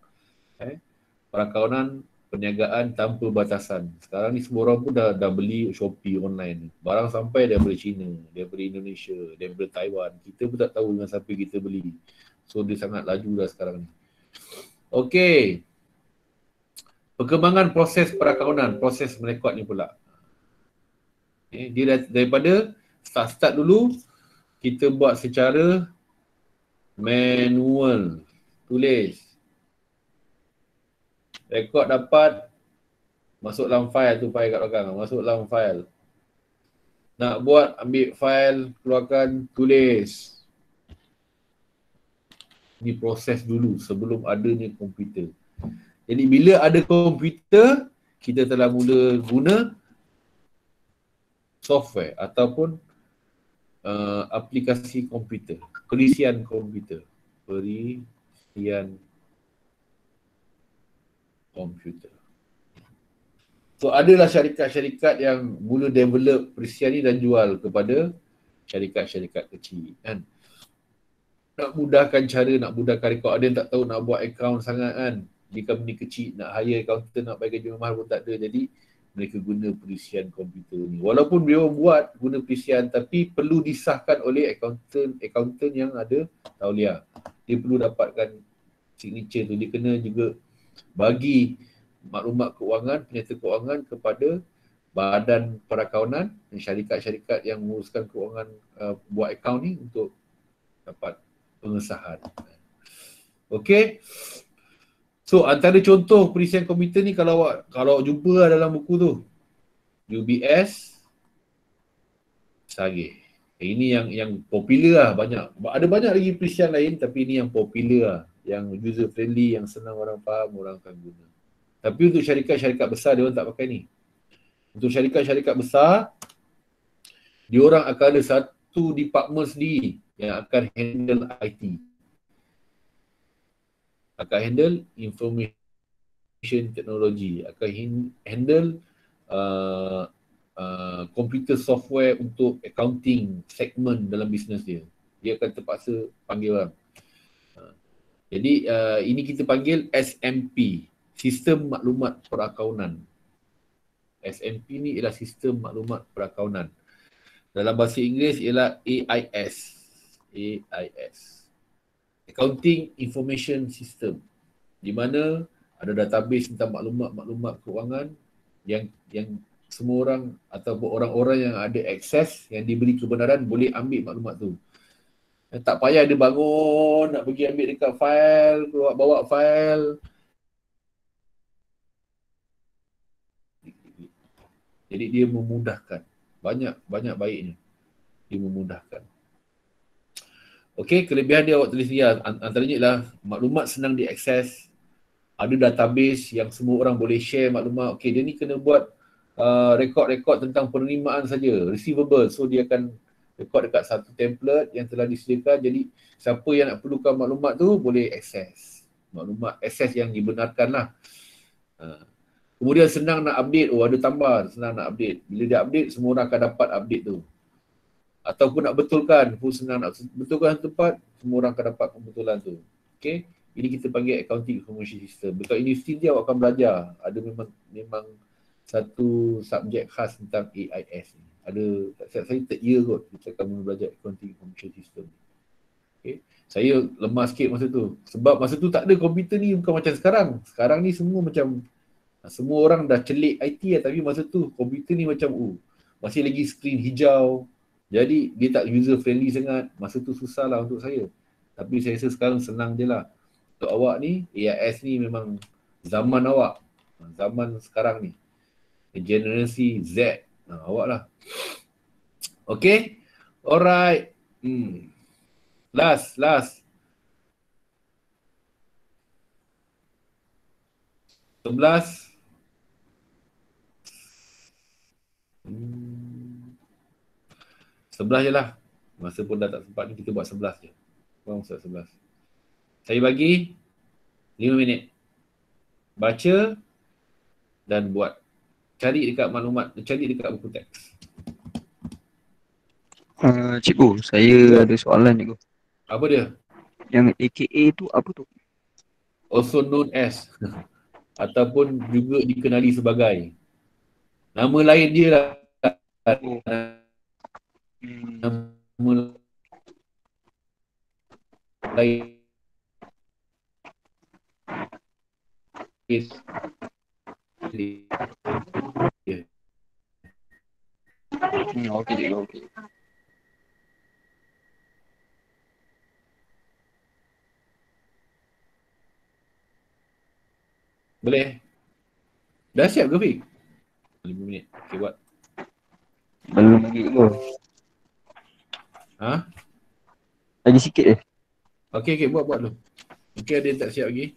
Perakaunan perniagaan tanpa batasan. Sekarang ni semua orang pun dah beli Shopee online. Barang sampai daripada China, daripada Indonesia, daripada Taiwan. Kita pun tak tahu dengan siapa kita beli. So dia sangat laju dah sekarang ni. Okey. Perkembangan proses perakaunan, proses merekod ni pula. Dia daripada start dulu, kita buat secara manual. Tulis. Rekod dapat, masuk dalam file tu, file kat belakang. Masuk dalam file. Nak buat, ambil file, keluarkan, tulis. Ini proses dulu sebelum adanya komputer. Jadi bila ada komputer, kita telah mula guna software ataupun aplikasi komputer, perisian komputer. So adalah syarikat-syarikat yang mula develop perisian ni dan jual kepada syarikat-syarikat kecil, kan. Nak mudahkan rekod. Ada yang tak tahu nak buat akaun sangat, kan. Di company kecil, nak hire accountant, nak bayar gaji mahal pun tak ada. Jadi mereka guna perisian komputer ni. Walaupun dia buat guna perisian, tapi perlu disahkan oleh accountant yang ada tauliah. Dia perlu dapatkan signature tu. Dia kena juga bagi maklumat kewangan, penyata kewangan kepada badan perakaunan dan syarikat-syarikat yang menguruskan kewangan, buat akaun ni untuk dapat pengesahan. Okey. So antara contoh perisian komputer ni kalau awak jumpa lah dalam buku tu, UBS, Sage. Ini yang popular lah banyak. Ada banyak lagi perisian lain tapi ini yang popular lah. Yang user friendly, yang senang orang faham, orang akan guna. Tapi untuk syarikat-syarikat besar dia orang tak pakai ni. Untuk syarikat-syarikat besar, dia orang akan ada satu department sendiri yang akan handle IT. Akan handle information technology, akan handle computer software untuk accounting segment dalam bisnes dia. Dia akan terpaksa panggil orang. Jadi ini kita panggil SMP, Sistem Maklumat Perakaunan. SMP ni ialah Sistem Maklumat Perakaunan. Dalam bahasa Inggeris ialah AIS. AIS. Accounting Information System. Di mana ada database tentang maklumat-maklumat keuangan yang semua orang ataupun orang-orang yang ada akses, yang diberi kebenaran boleh ambil maklumat tu. Tak payah dia bangun, nak pergi ambil dekat file, bawa file. Jadi dia memudahkan. Banyak baiknya. Dia memudahkan. Okey, kelebihan dia awak tulis dia. Antaranya ialah maklumat senang diakses. Ada database yang semua orang boleh share maklumat. Okey, dia ni kena buat rekod-rekod tentang penerimaan saja, receivable. So dia akan rekod dekat satu template yang telah disediakan. Jadi siapa yang nak perlukan maklumat tu boleh akses. Maklumat akses yang dibenarkan lah. Kemudian senang nak update. Oh, ada tambah, senang nak update. Bila dia update, semua orang akan dapat update tu. Ataupun nak betulkan, pun senang nak betulkan tempat, semua orang akan dapat pembetulan tu. Okay, ini kita panggil accounting information system. Dekat universiti dia awak akan belajar. Ada memang satu subjek khas tentang AIS ni. Ada, saya third year kot, kita akan mula belajar accounting information system. Okay, saya lemah sikit masa tu. Sebab masa tu tak ada komputer ni, bukan macam sekarang. Sekarang ni semua macam, semua orang dah celik IT lah, tapi masa tu komputer ni macam masih lagi skrin hijau. Jadi dia tak user friendly sangat. Masa tu susah lah untuk saya. Tapi saya rasa sekarang senang je lah. Untuk awak ni, AIS ni memang zaman awak. Zaman sekarang ni. Generasi Z. Awak lah. Okay. Alright. Last. 11. 11 je lah. Masa pun dah tak sempat ni, kita buat 11 je. Kurang usah 11. Saya bagi 5 minit. Baca dan buat. Cari dekat maklumat, cari dekat buku teks. Cikgu, saya ada soalan cikgu. Apa dia? Yang AKA tu apa tu? Also known as. Ataupun juga dikenali sebagai. Nama lain dia lah. Nama lain. Okey cikgu, okey. Boleh? Dah siap ke Fik? 5 minit. Okay, buat. Belum lagi cikgu. Ha? Lagi sikit je. Okay, buat dulu. Mungkin ada yang tak siap lagi.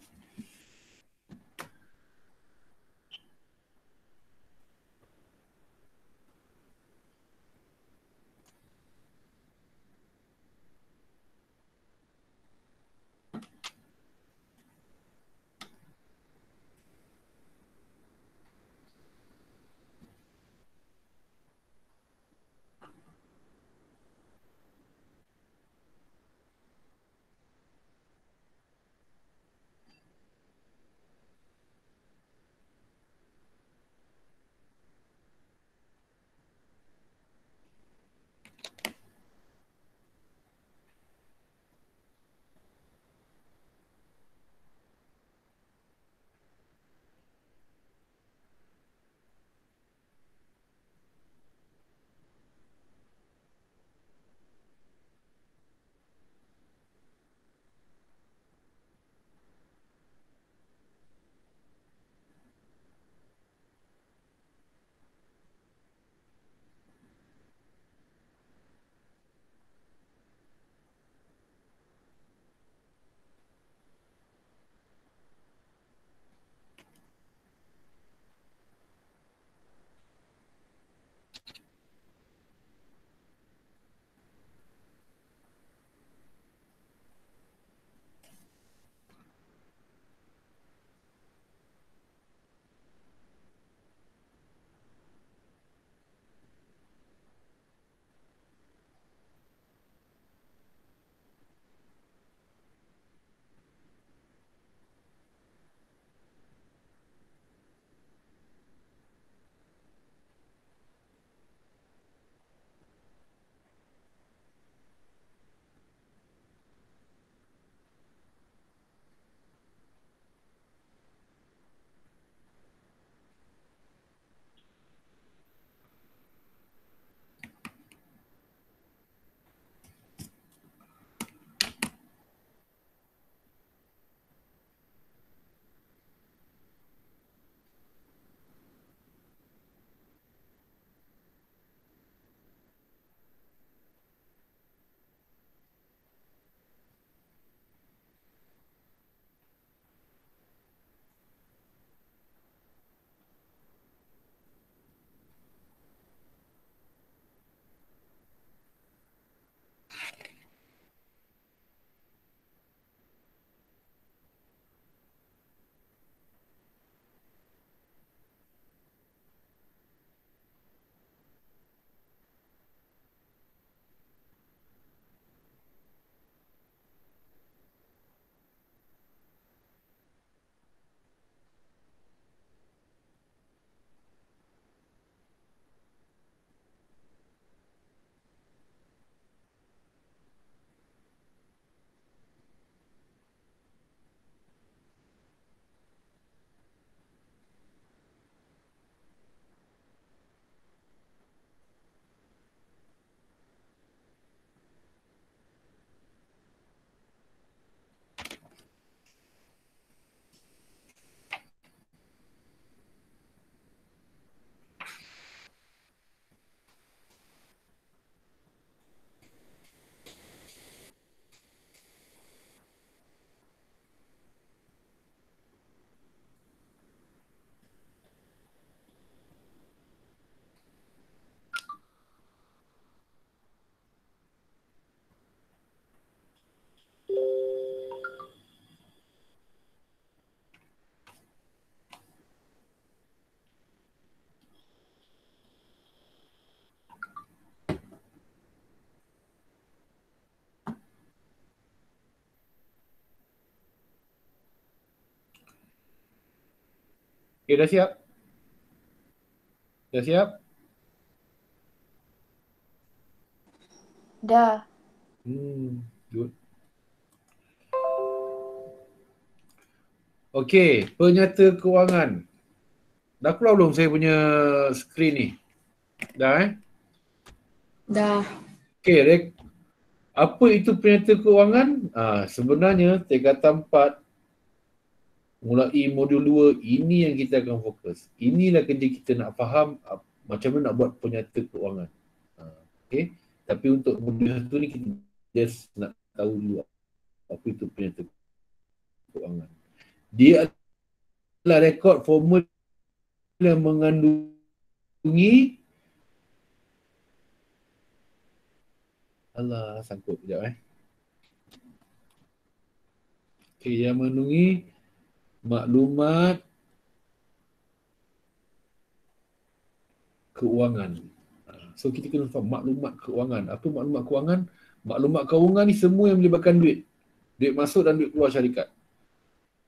Okay, dah siap? Dah siap? Dah. Good. Okay, penyata kewangan. Dah keluar belum saya punya skrin ni? Dah Dah. Okay, apa itu penyata kewangan? Sebenarnya tingkatan 4 mulai modul 2 ini yang kita akan fokus. Inilah kerja kita nak faham macam mana nak buat penyata kewangan. Okay. Tapi untuk modul 1 ni kita just nak tahu dulu apa itu penyata kewangan. Dia adalah rekod formal yang mengandungi sangkut sekejap Okay, yang mengandungi maklumat keuangan. So kita kena faham maklumat keuangan. Apa maklumat keuangan? Maklumat keuangan ni semua yang melibatkan duit. Duit masuk dan duit keluar syarikat.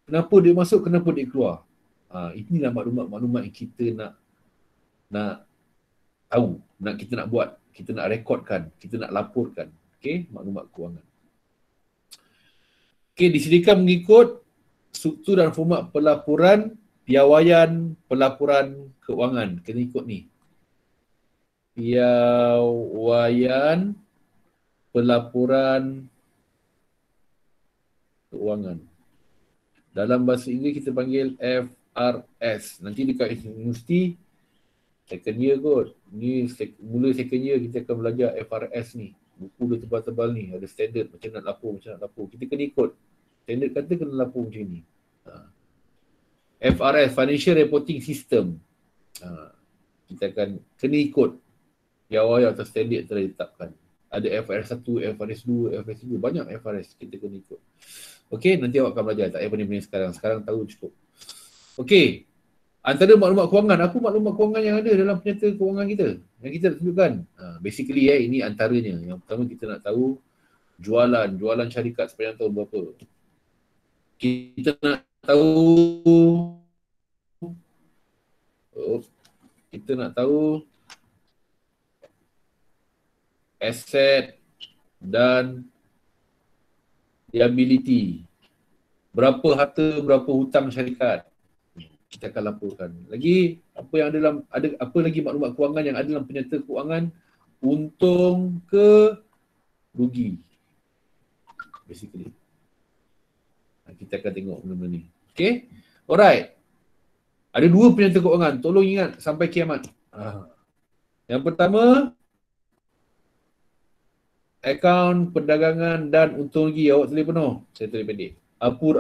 Kenapa duit masuk, kenapa duit keluar? Inilah maklumat-maklumat yang kita nak tahu, kita nak buat, kita nak rekodkan, kita nak laporkan. Okey, maklumat keuangan. Okey, disediakan mengikut struktur dan format pelaporan, piawaian pelaporan keuangan. Kena ikut ni. Piawaian pelaporan keuangan. Dalam bahasa Inggeris kita panggil FRS. Nanti dekat universiti second year kot. Ni mula second year kita akan belajar FRS ni. Buku dia tebal-tebal ni. Ada standard macam nak lapor. Kita kena ikut. Standard kata kena lapor macam ni. FRS, Financial Reporting System. Kita akan kena ikut piawaian atau standard yang telah ditetapkan. Ada FRS 1, FRS 2, FRS 3. Banyak FRS kita kena ikut. Okey, nanti awak akan belajar. Tak payah pening-pening sekarang. Sekarang tahu cukup. Okey. Antara maklumat kewangan, apa maklumat kewangan yang ada dalam penyata kewangan kita? Yang kita nak tunjukkan. Basically ini antaranya. Yang pertama kita nak tahu jualan syarikat sepanjang tahun berapa. Kita nak tahu aset dan liability. Berapa harta, berapa hutang syarikat. Kita akan laporkan. Lagi apa yang ada apa lagi maklumat kewangan yang ada dalam penyata kewangan? Untung ke rugi. Basically. Kita akan tengok benda-benda ni. Okay? Alright. Ada 2 penyata kewangan. Tolong ingat sampai kiamat. Yang pertama, akaun perdagangan dan untung rugi. Awak tulis penuh. Saya tulis pendek. Apur.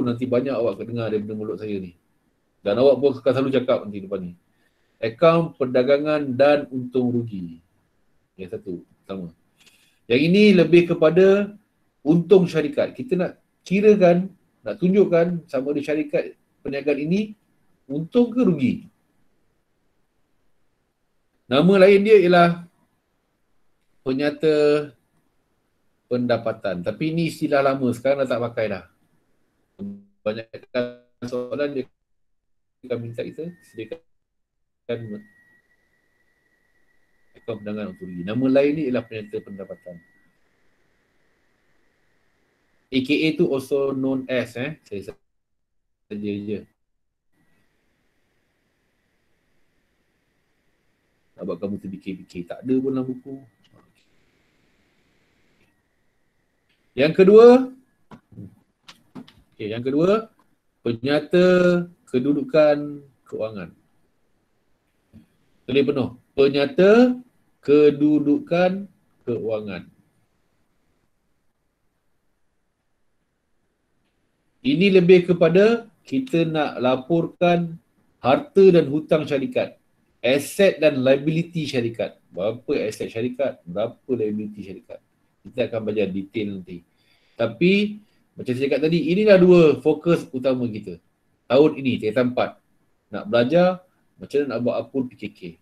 Nanti banyak awak akan dengar daripada mulut saya ni. Dan awak pun akan selalu cakap nanti depan ni. Akaun perdagangan dan untung rugi. Yang satu. Pertama. Yang ini lebih kepada untung syarikat. Kita nak kirakan, nak tunjukkan sama ada syarikat perniagaan ini untung ke rugi. Nama lain dia ialah penyata pendapatan. Tapi ini istilah lama, sekarang dah tak pakai dah. Kebanyakan soalan dia akan minta kita sediakan akaun perdagangan untuk rugi. Nama lain ni ialah penyata pendapatan. AKA tu also known as, saya saja je. Nak buat kamu terfikir-fikir. Tak ada pun dalam buku. Yang kedua, penyata kedudukan keuangan. Tulis penuh. Penyata kedudukan keuangan. Ini lebih kepada kita nak laporkan harta dan hutang syarikat. Aset dan liability syarikat. Berapa aset syarikat, berapa liability syarikat. Kita akan belajar detail nanti. Tapi, macam saya cakap tadi, inilah 2 fokus utama kita. Tahun ini, tingkatan 4. Nak belajar macam mana nak buat apur PKK.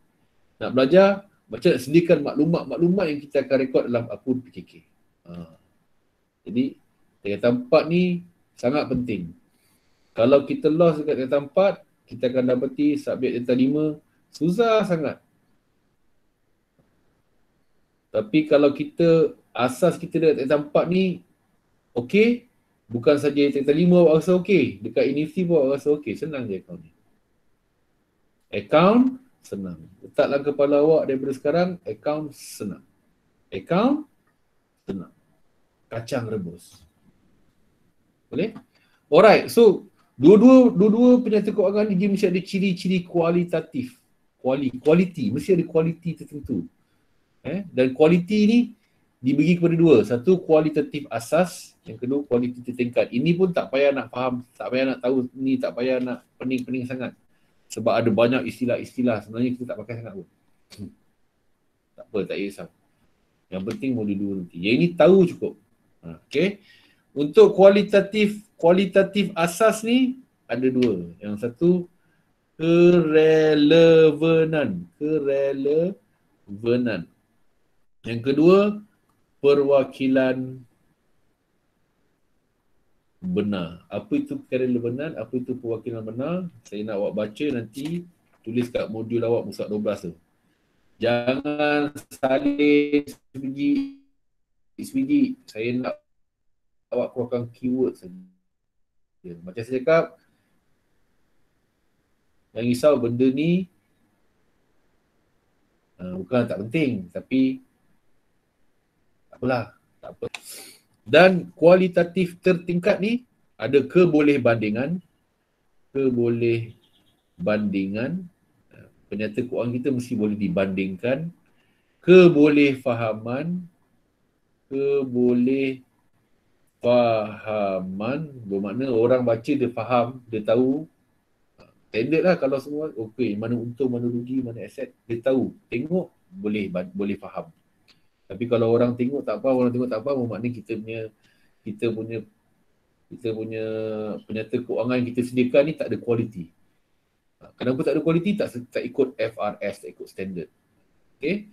Nak belajar macam nak sediakan maklumat yang kita akan rekod dalam apur PKK. Jadi, tingkatan 4 ni sangat penting. Kalau kita lost dekat tingkatan 4, kita akan dapati subjek delta 5 susah sangat. Tapi kalau kita, asas kita dekat delta 4 ni okey, bukan saja delta 5 awak rasa okey, dekat universiti pun awak rasa okey, senang je account ni. Account senang. Letaklah kepala awak daripada sekarang, account senang. Account senang. Kacang rebus. Boleh? Alright, so dua-dua penyata keuangan ni dia mesti ada ciri-ciri kualitatif. Quality, mesti ada quality tertentu. Dan quality ni dibagi kepada dua. Satu kualitatif asas, yang kedua kualiti tertingkat. Ini pun tak payah nak faham, tak payah nak tahu ni, tak payah nak pening-pening sangat. Sebab ada banyak istilah-istilah sebenarnya kita tak pakai sangat pun. Tak apa, tak kisah. Yang penting modul dua nanti. Yang ini tahu cukup. Okay. Untuk kualitatif asas ni ada dua. Yang satu kerelevanan. Yang kedua perwakilan benar. Apa itu kerelevanan? Apa itu perwakilan benar? Saya nak awak baca nanti, tulis kat modul awak muka 12 tu. Jangan salin sebiji. Saya nak awak keluarkan keyword saja. Macam saya cakap, jangan risau benda ni bukan tak penting, tapi tak apalah, tak apa. Dan kualitatif tertingkat ni ada kebolehbandingan. Penyata keuangan kita mesti boleh dibandingkan. Kebolehfahaman, bermakna orang baca dia faham, dia tahu. Standard lah kalau semua, okey, mana untung, mana rugi, mana aset, dia tahu. Tengok, boleh faham. Tapi kalau orang tengok tak faham, bermakna kita punya penyata keuangan yang kita sediakan ni tak ada kualiti. Kenapa tak ada kualiti? Tak ikut FRS, tak ikut standard. Okay.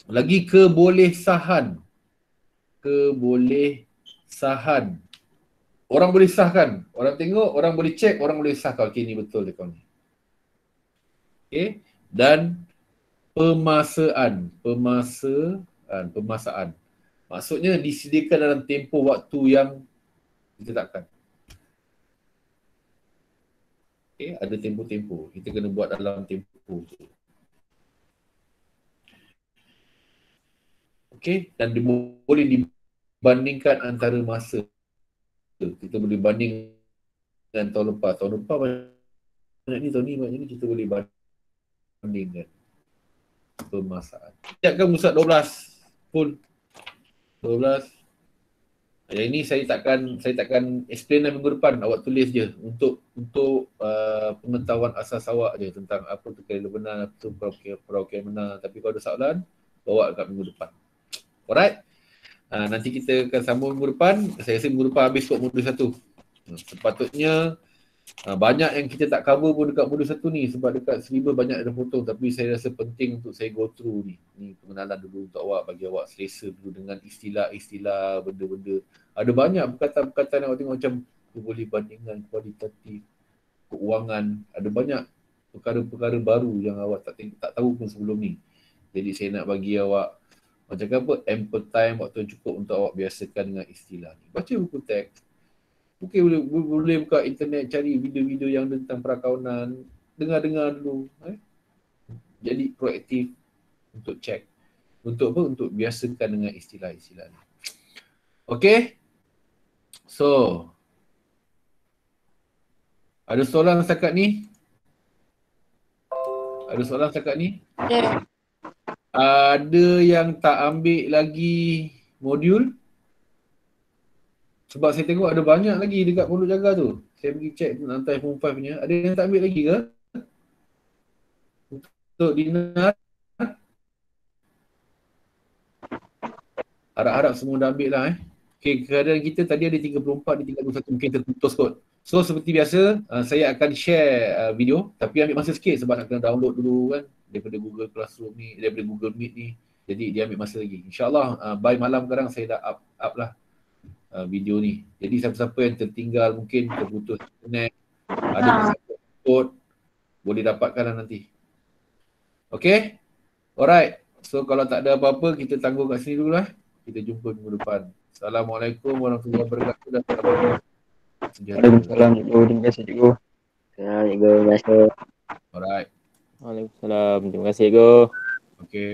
Lagi kebolesahan. Orang boleh sahkan. Orang tengok, orang boleh cek, orang boleh sahkan. Okay, ni betul account ni. Okay. Dan pemasaan. Maksudnya disediakan dalam tempoh waktu yang ditetapkan. Okay, ada tempoh-tempoh. Kita kena buat dalam tempoh tu. Okay, dan boleh dibandingkan antara masa. Kita boleh banding dengan tahun lepas. Tahun lepas banyak ni, tahun ni kita boleh bandingkan. Pemasaan. Siapkan musat 12 pun. 12. Yang ini saya takkan explain minggu depan. Awak tulis je untuk pengetahuan asas awak je tentang apa tu kerelevanan, apa tu perwakilan benar. Tapi kalau ada soalan, bawa kat minggu depan. Alright? Nanti kita akan sambung minggu depan. Saya rasa minggu depan habis kot modul 1. Sepatutnya banyak yang kita tak cover pun dekat modul 1 ni, sebab dekat syllabus banyak ada potong, tapi saya rasa penting untuk saya go through ni. Ni pengenalan dulu untuk awak, bagi awak selesa dulu dengan istilah-istilah, benda-benda. Ada banyak perkataan-perkataan yang awak tengok macam boleh bandingkan kualitatif, keuangan. Ada banyak perkara-perkara baru yang awak tak tahu pun sebelum ni. Jadi saya nak bagi awak macam apa, ample time, waktu yang cukup untuk awak biasakan dengan istilah ni. Baca buku teks. Okey, boleh buka internet, cari video-video yang tentang perakawanan, dengar-dengar dulu. Jadi proaktif untuk check. Untuk apa? Untuk biasakan dengan istilah-istilah ni. Okey. So, ada soalan setakat ni? Ada. Ada yang tak ambil lagi modul? Sebab saya tengok ada banyak lagi dekat Pondok Jaga tu. Saya pergi check lantai form 5 punya. Ada yang tak ambil lagi ke? Untuk Dinar? Harap-harap semua dah ambil lah Okay, keadaan kita tadi ada 34, di 31 mungkin terputus kot. So seperti biasa, saya akan share video. Tapi ambil masa sikit sebab nak kena download dulu kan. Daripada Google Classroom ni, daripada Google Meet ni. Jadi dia ambil masa lagi. InsyaAllah by malam sekarang saya dah up lah video ni. Jadi siapa-siapa yang tertinggal mungkin terputus internet, ada kod, boleh dapatkan lah nanti. Okay? Alright. So kalau tak ada apa-apa, kita tangguh kat sini dulu lah. Kita jumpa minggu depan. Assalamualaikum warahmatullahi wabarakatuh dan salam sejahtera. Waalaikumsalam cikgu. Terima kasih cikgu. Cikgu, terima kasih. Alright. Waalaikumsalam. Terima kasih, Cikgu. Okay.